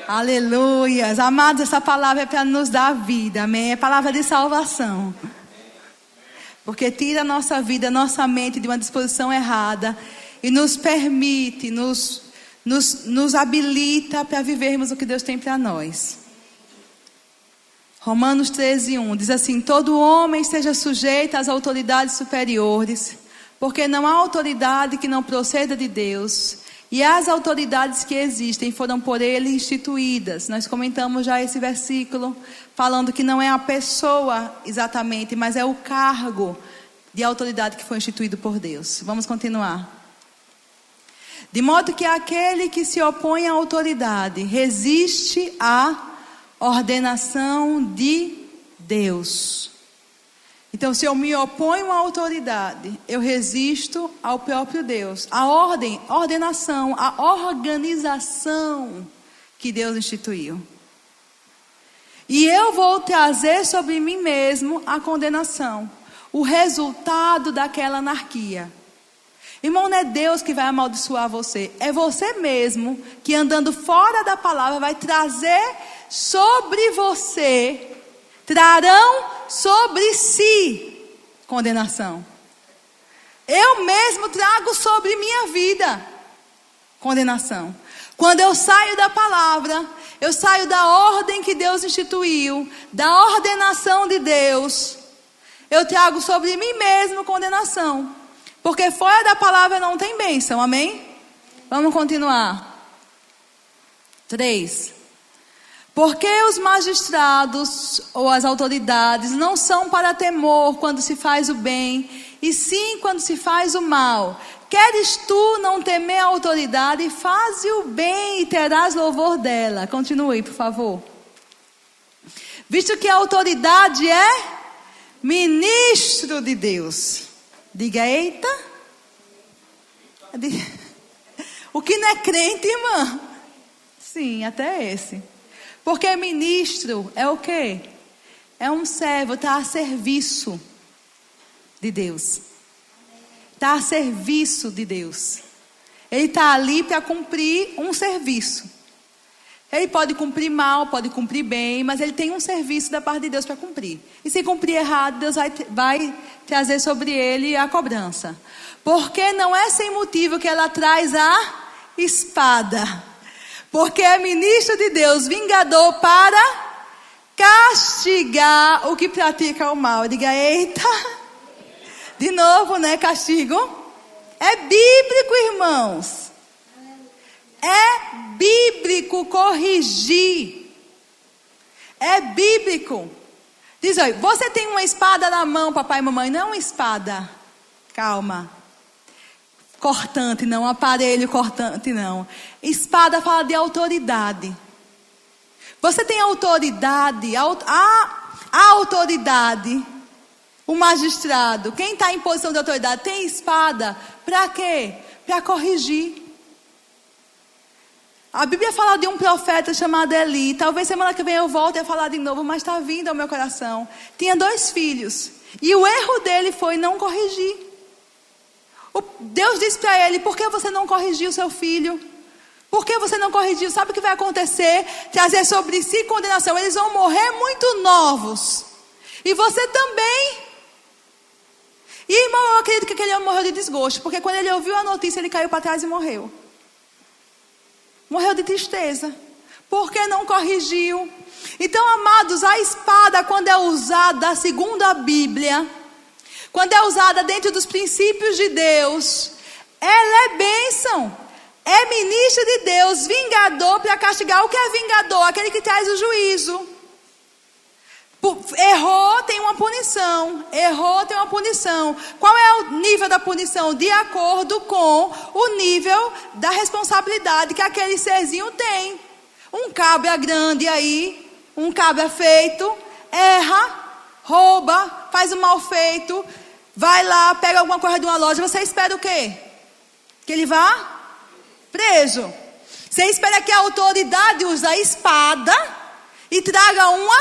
Aleluia. Amados, essa palavra é para nos dar vida, amém? É palavra de salvação. Porque tira a nossa vida, a nossa mente de uma disposição errada e nos permite, nos habilita para vivermos o que Deus tem para nós. Romanos 13:1 diz assim: todo homem esteja sujeito às autoridades superiores, porque não há autoridade que não proceda de Deus. E as autoridades que existem foram por ele instituídas. Nós comentamos já esse versículo, falando que não é a pessoa exatamente, mas é o cargo de autoridade que foi instituído por Deus. Vamos continuar. De modo que aquele que se opõe à autoridade resiste à ordenação de Deus. Então, se eu me oponho à autoridade, eu resisto ao próprio Deus. A ordenação, a organização que Deus instituiu. E eu vou trazer sobre mim mesmo a condenação, o resultado daquela anarquia. Irmão, não é Deus que vai amaldiçoar você, é você mesmo que, andando fora da palavra, vai trazer sobre você, trarão sobre si condenação. Eu mesmo trago sobre minha vida condenação. Quando eu saio da palavra, eu saio da ordem que Deus instituiu, da ordenação de Deus, eu trago sobre mim mesmo condenação. Porque fora da palavra não tem bênção, amém? Vamos continuar. 3. Porque os magistrados ou as autoridades não são para temor quando se faz o bem, e sim quando se faz o mal. Queres tu não temer a autoridade, faze o bem e terás louvor dela. Continue, por favor. Visto que a autoridade é ministro de Deus. Diga, eita. O que não é crente, irmã? Sim, até esse. Porque ministro é o quê? É um servo, está a serviço de Deus. Está a serviço de Deus. Ele está ali para cumprir um serviço. Ele pode cumprir mal, pode cumprir bem, mas ele tem um serviço da parte de Deus para cumprir. E se cumprir errado, Deus vai trazer sobre ele a cobrança. Porque não é sem motivo que ela traz a espada. Porque é ministro de Deus, vingador para castigar o que pratica o mal. Diga, eita. De novo, né? Castigo. É bíblico, irmãos. É bíblico corrigir. É bíblico. Diz aí, você tem uma espada na mão, papai e mamãe? Não é uma espada. Calma. Cortante, não. Aparelho cortante, não. Espada fala de autoridade. Você tem autoridade. A autoridade. O magistrado. Quem está em posição de autoridade tem espada. Para quê? Para corrigir. A Bíblia fala de um profeta chamado Eli. Talvez semana que vem eu volte a falar de novo, mas está vindo ao meu coração. Tinha 2 filhos. E o erro dele foi não corrigir. Deus disse para ele: por que você não corrigiu o seu filho? Por que você não corrigiu? Sabe o que vai acontecer? Trazer sobre si condenação. Eles vão morrer muito novos. E você também. E irmão, eu acredito que aquele homem morreu de desgosto. Porque quando ele ouviu a notícia, ele caiu para trás e morreu. Morreu de tristeza. Porque não corrigiu. Então, amados, a espada, quando é usada segundo a Bíblia, quando é usada dentro dos princípios de Deus, ela é bênção. É ministro de Deus, vingador para castigar. O que é vingador? Aquele que traz o juízo. Errou, tem uma punição. Errou, tem uma punição. Qual é o nível da punição? De acordo com o nível da responsabilidade que aquele serzinho tem. Um cabra grande aí, um cabra feito, erra, rouba, faz um mal feito, vai lá, pega alguma coisa de uma loja, você espera o quê? Que ele vá preso. Você espera que a autoridade use a espada e traga uma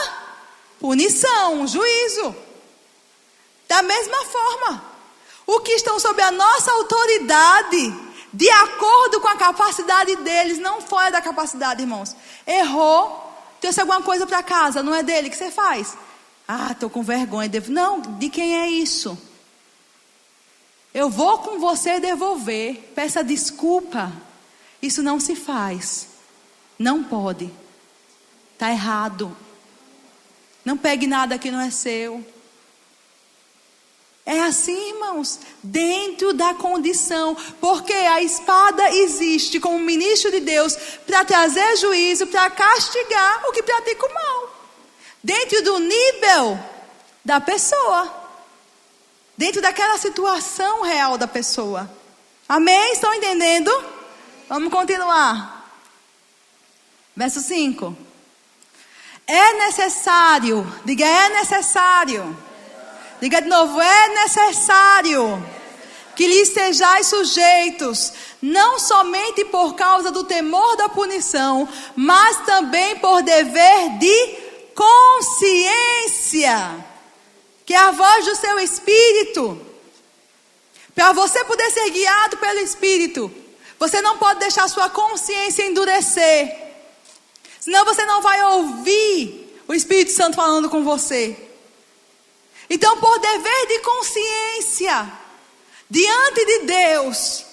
punição, um juízo. Da mesma forma, o que estão sob a nossa autoridade, de acordo com a capacidade deles, não fora da capacidade, irmãos. Errou, trouxe alguma coisa para casa, não é dele, o que você faz? Ah, estou com vergonha. Não, de quem é isso? Eu vou com você devolver, peça desculpa. Isso não se faz, não pode, está errado. Não pegue nada que não é seu. É assim, irmãos, dentro da condição, porque a espada existe como ministro de Deus para trazer juízo, para castigar o que pratica o mal, dentro do nível da pessoa, dentro daquela situação real da pessoa. Amém? Estão entendendo? Vamos continuar. Verso 5. É necessário, diga é necessário. Diga de novo, é necessário que lhes sejais sujeitos, não somente por causa do temor da punição, mas também por dever de consciência, que é a voz do seu espírito. Para você poder ser guiado pelo espírito, você não pode deixar sua consciência endurecer, senão você não vai ouvir o Espírito Santo falando com você. Então, por dever de consciência, diante de Deus,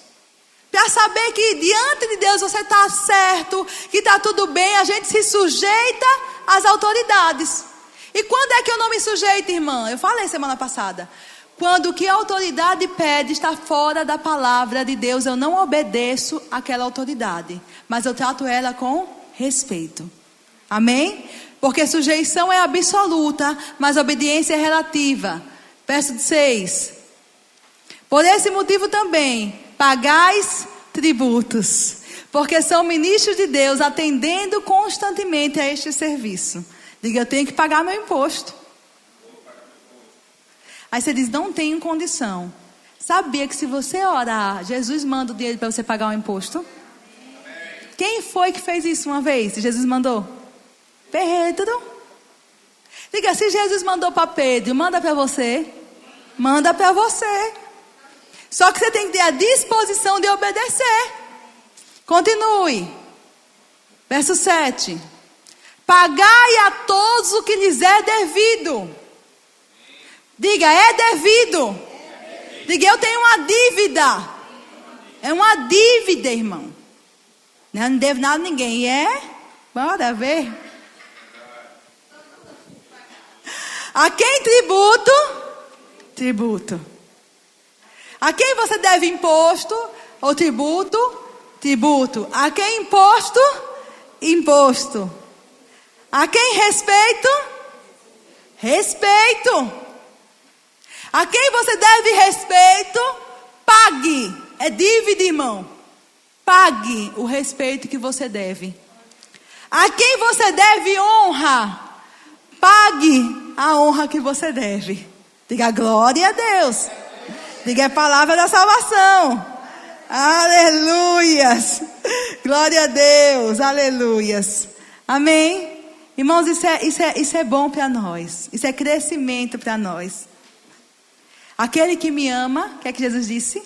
para saber que diante de Deus você está certo, que está tudo bem, a gente se sujeita às autoridades. E quando é que eu não me sujeito, irmã? Eu falei semana passada. Quando o que a autoridade pede está fora da palavra de Deus, eu não obedeço àquela autoridade, mas eu trato ela com respeito. Amém? Porque sujeição é absoluta, mas obediência é relativa. Verso 6. Por esse motivo também, pagais tributos, porque são ministros de Deus, atendendo constantemente a este serviço. Diga, eu tenho que pagar meu imposto. Aí você diz, não tenho condição. Sabia que se você orar, Jesus manda o dinheiro para você pagar o imposto? Quem foi que fez isso uma vez? Jesus mandou? Pedro. Diga, se Jesus mandou para Pedro, manda para você? Manda para você. Só que você tem que ter a disposição de obedecer. Continue. Verso 7. Pagai a todos o que lhes é devido. Diga, é devido. Diga, eu tenho uma dívida. É uma dívida, irmão. Não devo nada a ninguém. É? Bora ver. A quem tributo? Tributo. A quem você deve imposto ou tributo? Tributo. A quem imposto? Imposto. A quem respeito? Respeito. A quem você deve respeito? Pague. É dívida, irmão. Pague o respeito que você deve. A quem você deve honra? Pague a honra que você deve. Diga glória a Deus. Diga a palavra da salvação. Aleluias. Glória a Deus. Aleluias. Amém. Irmãos, isso é bom para nós. Isso é crescimento para nós. Aquele que me ama, o que é que Jesus disse?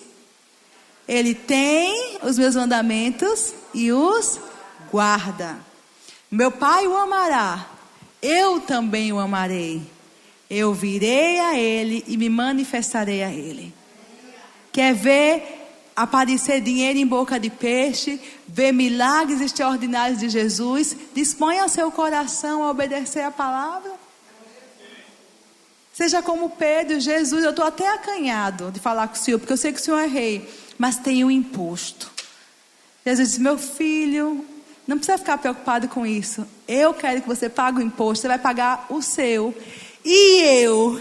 Ele tem os meus mandamentos e os guarda. Meu Pai o amará. Eu também o amarei. Eu virei a ele e me manifestarei a ele. Quer ver aparecer dinheiro em boca de peixe? Ver milagres extraordinários de Jesus? Disponha seu coração a obedecer a palavra. Seja como Pedro, Jesus. Eu estou até acanhado de falar com o Senhor, porque eu sei que o Senhor é rei. Mas tem um imposto. Jesus disse, meu filho, não precisa ficar preocupado com isso. Eu quero que você pague o imposto. Você vai pagar o seu. E eu,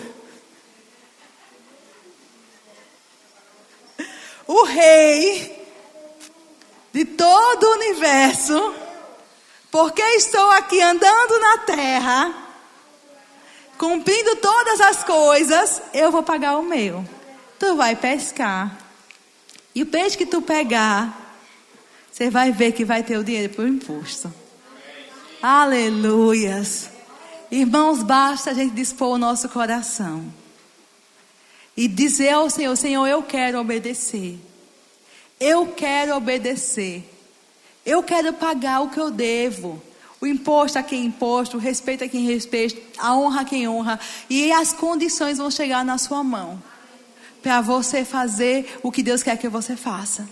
o rei de todo o universo, porque estou aqui andando na terra, cumprindo todas as coisas, eu vou pagar o meu. Tu vai pescar. E o peixe que tu pegar, você vai ver que vai ter o dinheiro para o imposto. Aleluias. Irmãos, basta a gente dispor o nosso coração e dizer ao Senhor: Senhor, eu quero obedecer. Eu quero obedecer. Eu quero pagar o que eu devo. O imposto a quem imposto, o respeito a quem respeita, a honra a quem honra. E as condições vão chegar na sua mão para você fazer o que Deus quer que você faça.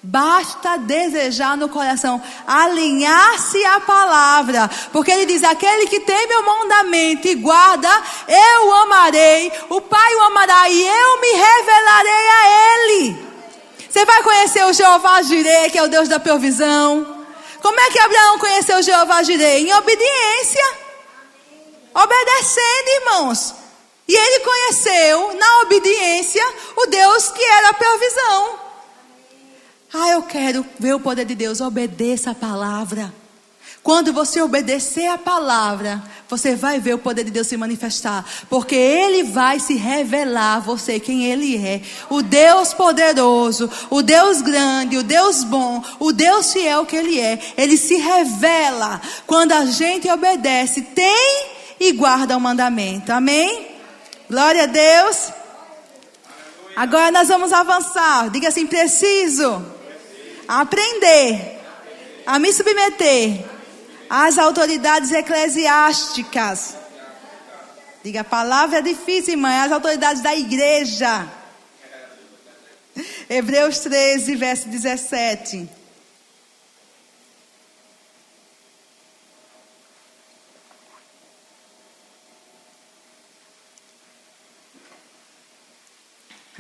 Basta desejar no coração, alinhar-se à palavra, porque ele diz: aquele que tem meu mandamento e guarda, eu o amarei, o Pai o amará e eu me revelarei a ele. Você vai conhecer o Jeová Jireh, que é o Deus da provisão. Como é que Abraão conheceu o Jeová Jireh? Em obediência, obedecendo, irmãos. E ele conheceu na obediência o Deus que era a provisão. Eu quero ver o poder de Deus. Obedeça a palavra. Quando você obedecer a palavra, você vai ver o poder de Deus se manifestar. Porque Ele vai se revelar a você quem Ele é. O Deus poderoso, o Deus grande, o Deus bom, o Deus fiel que Ele é. Ele se revela quando a gente obedece, tem e guarda o mandamento. Amém? Glória a Deus. Agora nós vamos avançar. Diga assim: preciso aprender a me submeter às autoridades eclesiásticas. Diga: a palavra é difícil, irmã. As autoridades da igreja. Hebreus 13, verso 17.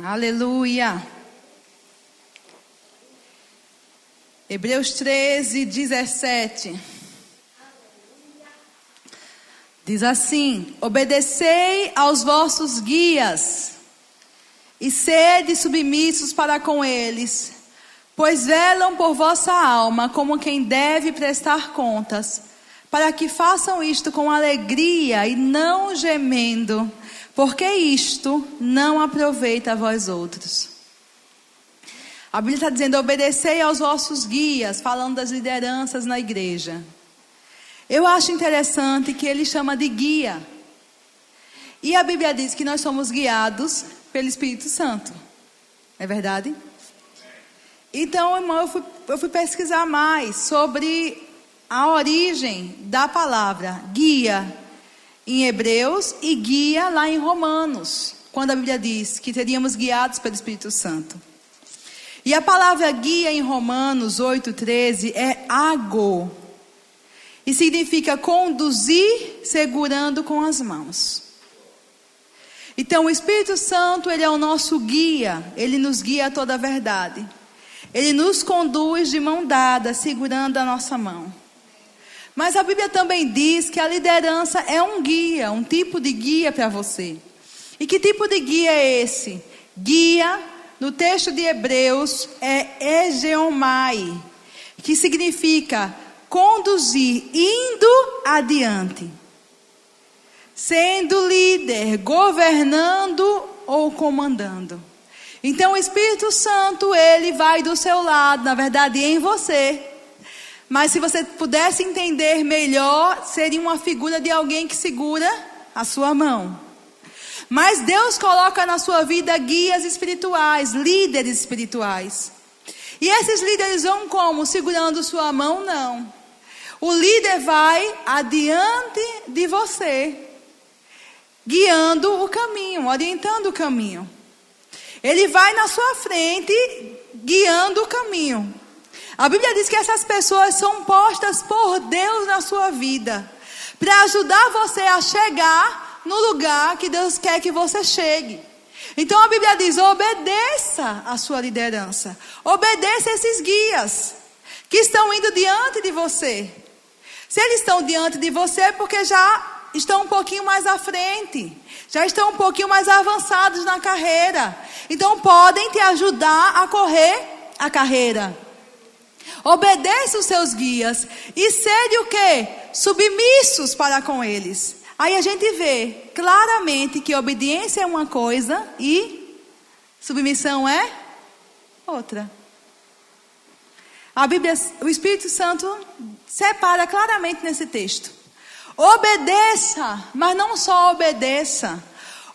Aleluia. Hebreus 13, 17. Diz assim: obedecei aos vossos guias e sede submissos para com eles, pois velam por vossa alma como quem deve prestar contas, para que façam isto com alegria e não gemendo, porque isto não aproveita a vós outros. A Bíblia está dizendo: obedecei aos vossos guias, falando das lideranças na igreja. Eu acho interessante que ele chama de guia. E a Bíblia diz que nós somos guiados pelo Espírito Santo. É verdade? Então, irmão, eu fui pesquisar mais sobre a origem da palavra guia em Hebreus e guia lá em Romanos, quando a Bíblia diz que seríamos guiados pelo Espírito Santo. E a palavra guia em Romanos 8,13 é ago. E significa conduzir segurando com as mãos. Então o Espírito Santo, ele é o nosso guia. Ele nos guia a toda a verdade. Ele nos conduz de mão dada, segurando a nossa mão. Mas a Bíblia também diz que a liderança é um guia, um tipo de guia para você. E que tipo de guia é esse? Guia, no texto de Hebreus, é egeomai, que significa conduzir, indo adiante, sendo líder, governando ou comandando. Então o Espírito Santo, ele vai do seu lado, na verdade em você. Mas se você pudesse entender melhor, seria uma figura de alguém que segura a sua mão. Mas Deus coloca na sua vida guias espirituais, líderes espirituais. E esses líderes vão como? Segurando sua mão? Não. O líder vai adiante de você, guiando o caminho, orientando o caminho. Ele vai na sua frente, guiando o caminho. A Bíblia diz que essas pessoas são postas por Deus na sua vida, para ajudar você a chegar no lugar que Deus quer que você chegue. Então a Bíblia diz: obedeça a sua liderança, obedeça esses guias que estão indo diante de você. Se eles estão diante de você é porque já estão um pouquinho mais à frente, já estão um pouquinho mais avançados na carreira, então podem te ajudar a correr a carreira. Obedeça os seus guias e sede o quê? Submissos para com eles. Aí a gente vê claramente que obediência é uma coisa e submissão é outra. A Bíblia, o Espírito Santo separa claramente nesse texto. Obedeça, mas não só obedeça.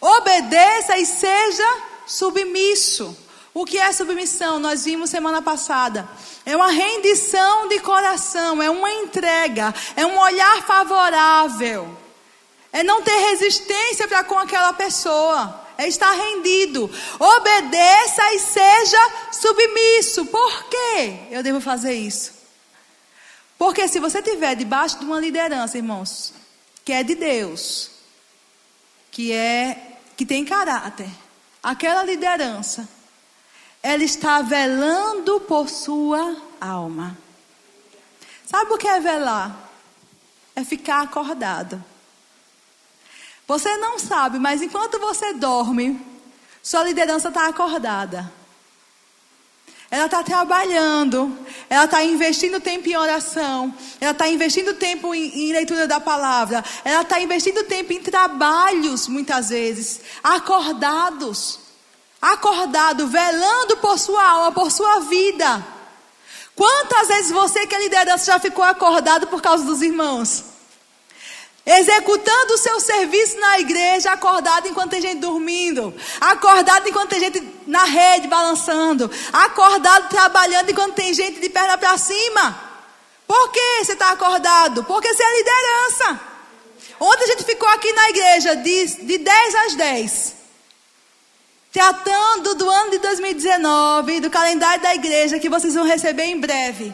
Obedeça e seja submisso. O que é submissão? Nós vimos semana passada. É uma rendição de coração, é uma entrega, é um olhar favorável. É não ter resistência para com aquela pessoa. É estar rendido. Obedeça e seja submisso. Por que eu devo fazer isso? Porque se você estiver debaixo de uma liderança, irmãos, que é de Deus, que tem caráter, aquela liderança, ela está velando por sua alma. Sabe o que é velar? É ficar acordado. Você não sabe, mas enquanto você dorme, sua liderança está acordada. Ela está trabalhando, ela está investindo tempo em oração, ela está investindo tempo em leitura da palavra, ela está investindo tempo em trabalhos, muitas vezes, acordado, velando por sua alma, por sua vida. Quantas vezes você que é liderança já ficou acordado por causa dos irmãos? Executando o seu serviço na igreja, acordado enquanto tem gente dormindo, acordado enquanto tem gente na rede balançando, acordado trabalhando enquanto tem gente de perna para cima. Por que você está acordado? Porque você é liderança. Ontem a gente ficou aqui na igreja de 10 às 10, tratando do ano de 2019, do calendário da igreja que vocês vão receber em breve.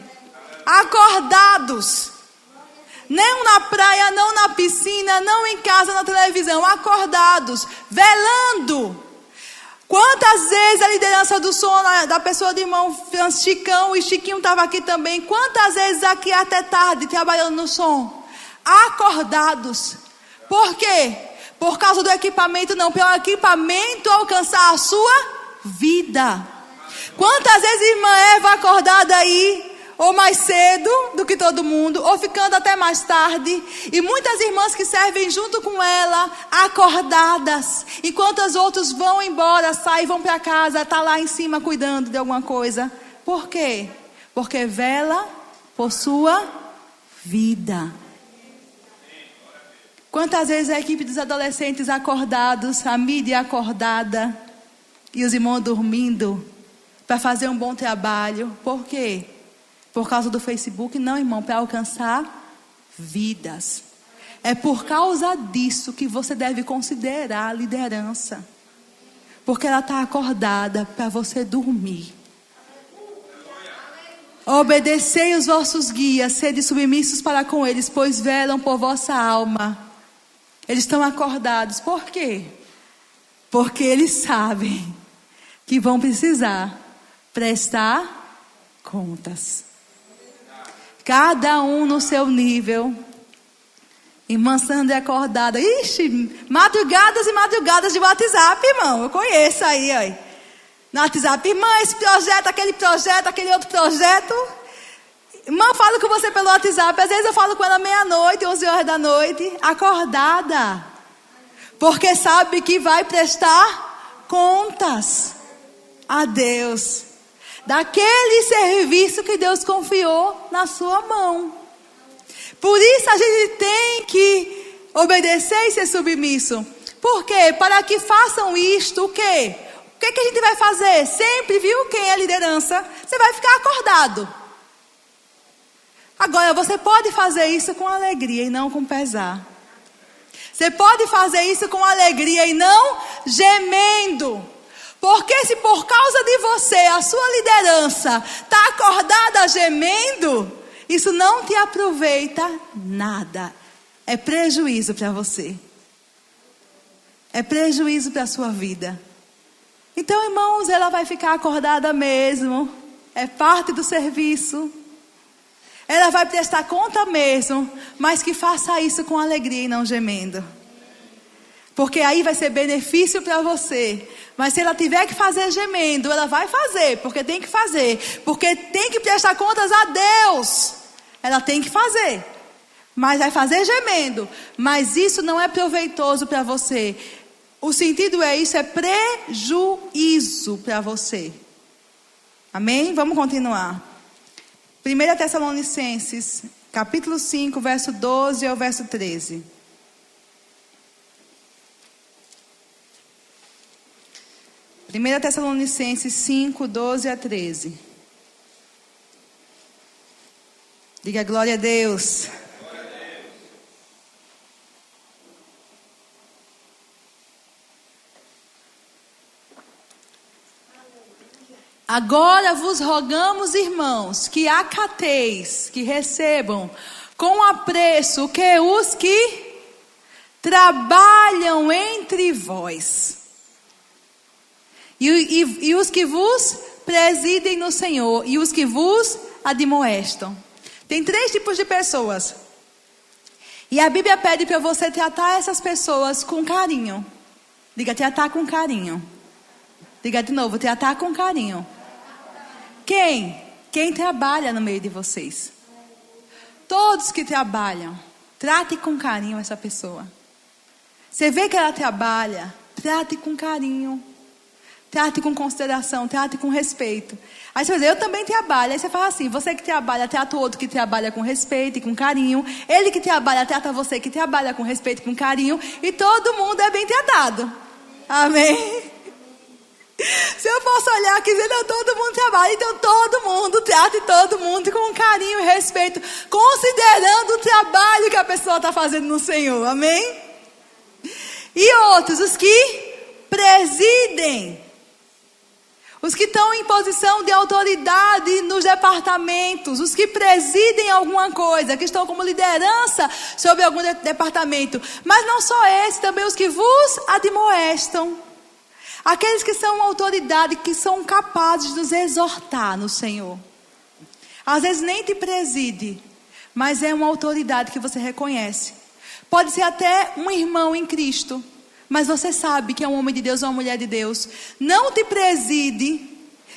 Acordados. Não na praia, não na piscina, não em casa, na televisão. Acordados, velando. Quantas vezes a liderança do som da pessoa do irmão Chicão, e Chiquinho estava aqui também. Quantas vezes aqui até tarde trabalhando no som? Acordados. Por quê? Por causa do equipamento? Não, pelo equipamento alcançar a sua vida. Quantas vezes a irmã Eva acordada aí, ou mais cedo do que todo mundo, ou ficando até mais tarde. E muitas irmãs que servem junto com ela, acordadas. Enquanto as outras vão embora, saem, vão para casa, está lá em cima cuidando de alguma coisa. Por quê? Porque vela por sua vida. Quantas vezes a equipe dos adolescentes acordados, a mídia acordada, e os irmãos dormindo, para fazer um bom trabalho. Por quê? Por causa do Facebook? Não, irmão, para alcançar vidas. É por causa disso que você deve considerar a liderança. Porque ela está acordada para você dormir. Obedecei os vossos guias, sede submissos para com eles, pois velam por vossa alma. Eles estão acordados. Por quê? Porque eles sabem que vão precisar prestar contas. Cada um no seu nível. Irmã Sandra é acordada. Ixi, madrugadas e madrugadas de WhatsApp, irmão. Eu conheço aí, ó. No WhatsApp, irmã, esse projeto, aquele outro projeto. Irmã, falo com você pelo WhatsApp. Às vezes eu falo com ela meia-noite, 11 horas da noite. Acordada. Porque sabe que vai prestar contas a Deus. Daquele serviço que Deus confiou na sua mão. Por isso a gente tem que obedecer e ser submisso. Por quê? Para que façam isto, o quê? O que a gente vai fazer? Sempre, viu, quem é liderança? Você vai ficar acordado. Agora, você pode fazer isso com alegria e não com pesar. Você pode fazer isso com alegria e não gemendo. Porque se por causa de você, a sua liderança está acordada gemendo, isso não te aproveita nada. É prejuízo para você. É prejuízo para a sua vida. Então, irmãos, ela vai ficar acordada mesmo. É parte do serviço. Ela vai prestar conta mesmo, mas que faça isso com alegria e não gemendo. Porque aí vai ser benefício para você. Mas se ela tiver que fazer gemendo, ela vai fazer, porque tem que fazer. Porque tem que prestar contas a Deus. Ela tem que fazer. mas vai fazer gemendo. Mas isso não é proveitoso para você. O sentido é isso, é prejuízo para você. Amém? Vamos continuar. 1 Tessalonicenses, capítulo 5, verso 12 ao verso 13. Primeira Tessalonicenses 5, 12 a 13. Diga glória a Deus. Glória a Deus. Agora vos rogamos, irmãos, que acateis, que recebam com apreço que os que trabalham entre vós. E os que vos presidem no Senhor, e os que vos admoestam. Tem 3 tipos de pessoas. E a Bíblia pede para você tratar essas pessoas com carinho. Diga, tratar com carinho. Diga de novo, tratar com carinho. Quem? Quem trabalha no meio de vocês. Todos que trabalham, trate com carinho essa pessoa. Você vê que ela trabalha, trate com carinho. Trate com consideração, trate com respeito. Aí você vai dizer, eu também trabalho. Aí você fala assim, você que trabalha, trata o outro que trabalha com respeito e com carinho. Ele que trabalha, trata você que trabalha com respeito e com carinho. E todo mundo é bem tratado. Amém? Se eu posso olhar aqui e dizer, não, todo mundo trabalha. Então todo mundo, trate todo mundo com carinho e respeito. Considerando o trabalho que a pessoa está fazendo no Senhor. Amém? E outros, os que presidem. Os que estão em posição de autoridade nos departamentos, os que presidem alguma coisa, que estão como liderança sobre algum departamento. Mas não só esses, também os que vos admoestam. Aqueles que são autoridade, que são capazes de nos exortar no Senhor. Às vezes nem te preside, mas é uma autoridade que você reconhece. Pode ser até um irmão em Cristo. Mas você sabe que é um homem de Deus ou uma mulher de Deus. Não te preside.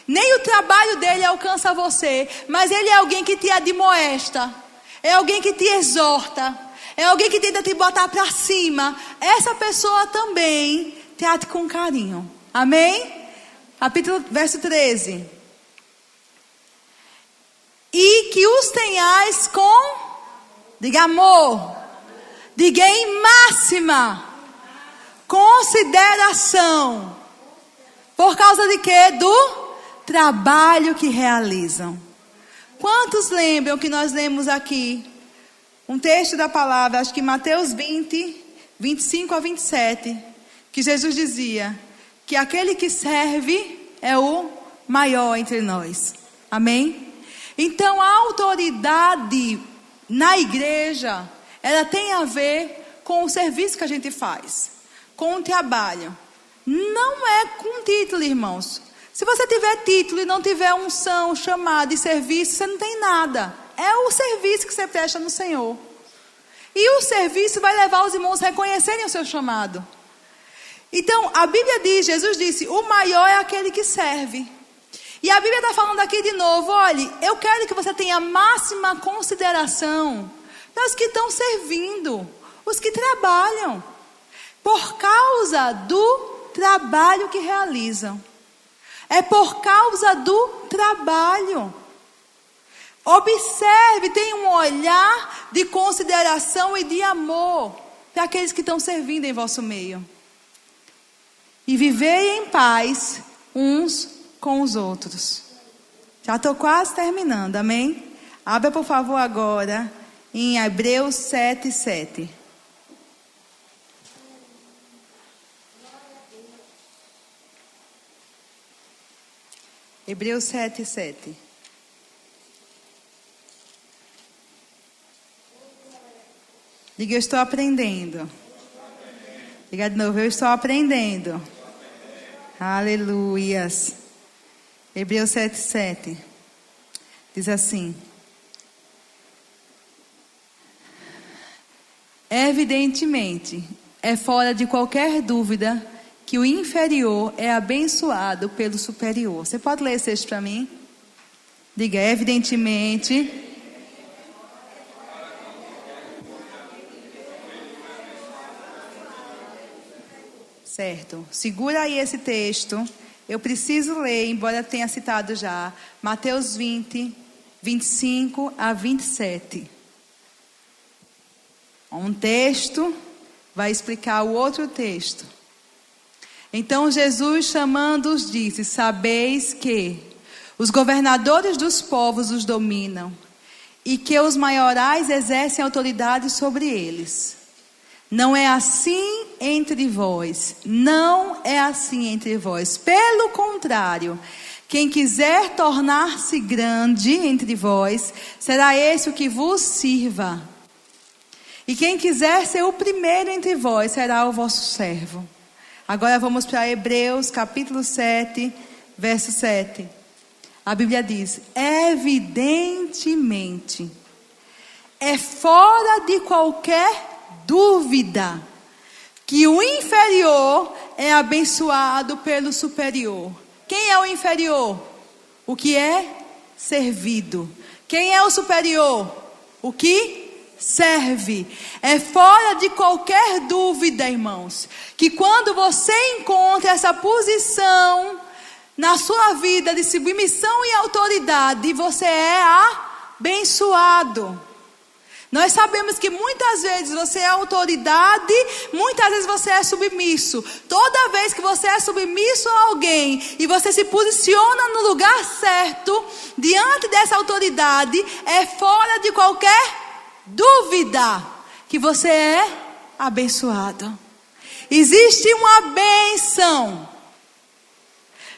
Nem o trabalho dele alcança você. Mas ele é alguém que te admoesta. É alguém que te exorta. É alguém que tenta te botar para cima. Essa pessoa também trate com carinho. Amém? Verso 13. E que os tenhais com... Diga amor. Diga em máxima consideração. Por causa de quê? Do trabalho que realizam. Quantos lembram que nós lemos aqui um texto da palavra, acho que Mateus 20, 25 a 27, que Jesus dizia que aquele que serve é o maior entre nós. Amém? Então a autoridade na igreja, ela tem a ver com o serviço que a gente faz. Com o trabalho. Não é com título, irmãos. Se você tiver título e não tiver unção, chamado e serviço, você não tem nada. É o serviço que você presta no Senhor. E o serviço vai levar os irmãos a reconhecerem o seu chamado. Então, a Bíblia diz, Jesus disse, o maior é aquele que serve. E a Bíblia está falando aqui de novo, olhe, eu quero que você tenha máxima consideração para os que estão servindo, os que trabalham. Por causa do trabalho que realizam. É por causa do trabalho. Observe, tenha um olhar de consideração e de amor para aqueles que estão servindo em vosso meio. E vivei em paz uns com os outros. Já estou quase terminando, amém? Abra por favor agora em Hebreus 7, 7. Hebreus 7, 7. Diga, eu estou aprendendo. Diga de novo, eu estou aprendendo. Aleluias. Hebreus 7, 7. Diz assim. Evidentemente, é fora de qualquer dúvida que o inferior é abençoado pelo superior. Você pode ler esse texto para mim? Diga, evidentemente. Certo. Segura aí esse texto. Eu preciso ler, embora tenha citado já, Mateus 20, 25 a 27. Um texto vai explicar o outro texto. Então Jesus, chamando-os, disse: sabeis que os governadores dos povos os dominam, e que os maiorais exercem autoridade sobre eles. Não é assim entre vós. Não é assim entre vós. Pelo contrário, quem quiser tornar-se grande entre vós, será esse o que vos sirva. E quem quiser ser o primeiro entre vós, será o vosso servo. Agora vamos para Hebreus capítulo 7, verso 7. A Bíblia diz: evidentemente, é fora de qualquer dúvida que o inferior é abençoado pelo superior. Quem é o inferior? O que é servido. Quem é o superior? O que serve. É fora de qualquer dúvida, irmãos, que quando você encontra essa posição na sua vida de submissão e autoridade, você é abençoado. Nós sabemos que muitas vezes você é autoridade, muitas vezes você é submisso. Toda vez que você é submisso a alguém e você se posiciona no lugar certo, diante dessa autoridade, é fora de qualquer dúvida que você é abençoado. Existe uma bênção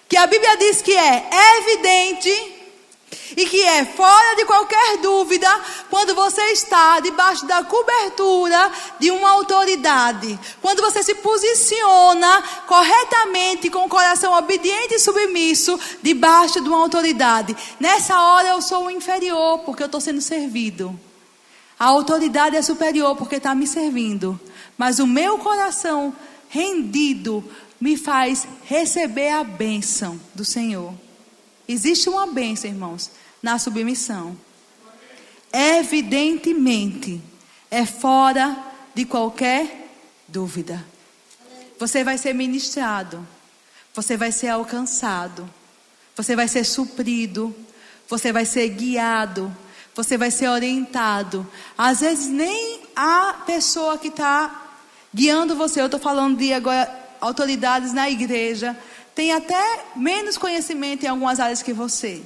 que a Bíblia diz que é evidente e que é fora de qualquer dúvida quando você está debaixo da cobertura de uma autoridade. Quando você se posiciona corretamente, com o coração obediente e submisso, debaixo de uma autoridade. Nessa hora eu sou o inferior, porque eu estou sendo servido. A autoridade é superior, porque está me servindo. Mas o meu coração rendido me faz receber a bênção do Senhor. Existe uma bênção, irmãos, na submissão. Evidentemente, é fora de qualquer dúvida. Você vai ser ministrado. Você vai ser alcançado. Você vai ser suprido. Você vai ser guiado. Você vai ser orientado. Às vezes nem a pessoa que está guiando você, eu estou falando de agora autoridades na igreja, tem até menos conhecimento em algumas áreas que você.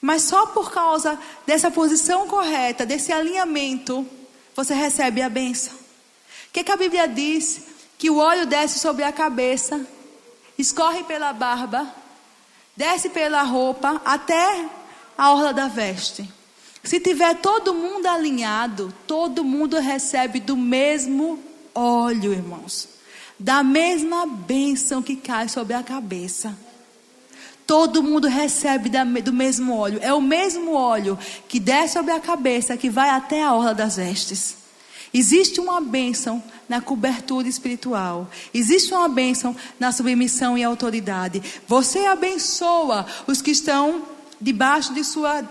Mas só por causa dessa posição correta, desse alinhamento, você recebe a bênção. O que a Bíblia diz? Que o óleo desce sobre a cabeça, escorre pela barba, desce pela roupa, até a orla da veste. Se tiver todo mundo alinhado, todo mundo recebe do mesmo óleo, irmãos. Da mesma bênção que cai sobre a cabeça. Todo mundo recebe do mesmo óleo. É o mesmo óleo que desce sobre a cabeça, que vai até a orla das vestes. Existe uma bênção na cobertura espiritual. Existe uma bênção na submissão e autoridade. Você abençoa os que estão debaixo de sua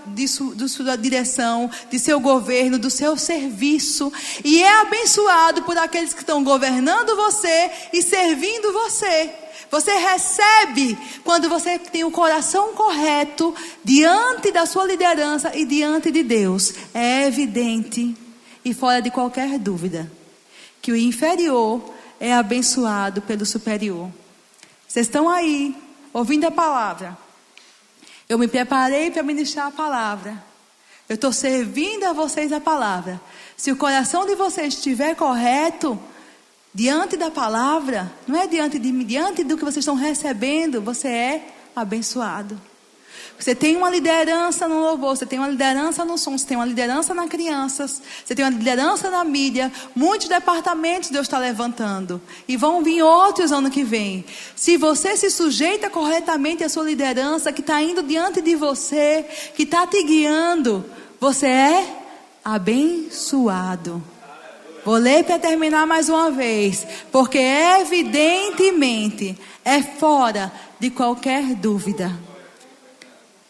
direção, de seu governo, do seu serviço, e é abençoado por aqueles que estão governando você e servindo você. Você recebe quando você tem o coração correto diante da sua liderança e diante de Deus. É evidente e fora de qualquer dúvida que o inferior é abençoado pelo superior. Vocês estão aí ouvindo a palavra. Eu me preparei para ministrar a palavra. Eu estou servindo a vocês a palavra. Se o coração de vocês estiver correto, diante da palavra, não é diante de mim, diante do que vocês estão recebendo, você é abençoado. Você tem uma liderança no louvor, você tem uma liderança no som, você tem uma liderança nas crianças, você tem uma liderança na mídia. Muitos departamentos Deus está levantando. E vão vir outros ano que vem. Se você se sujeita corretamente à sua liderança, que está indo diante de você, que está te guiando, você é abençoado. Vou ler para terminar mais uma vez. Porque evidentemente é fora de qualquer dúvida.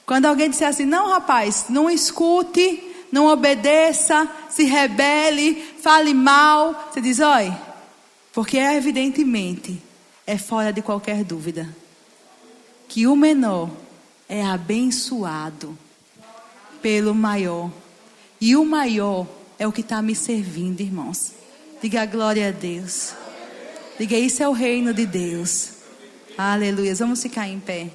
Quando alguém disser assim: não, rapaz, não escute, não obedeça, se rebele, fale mal, você diz: olha, porque evidentemente é fora de qualquer dúvida que o menor é abençoado pelo maior. E o maior é o que está me servindo, irmãos. Diga glória a Deus. Diga, isso é o reino de Deus. Aleluia. Vamos ficar em pé.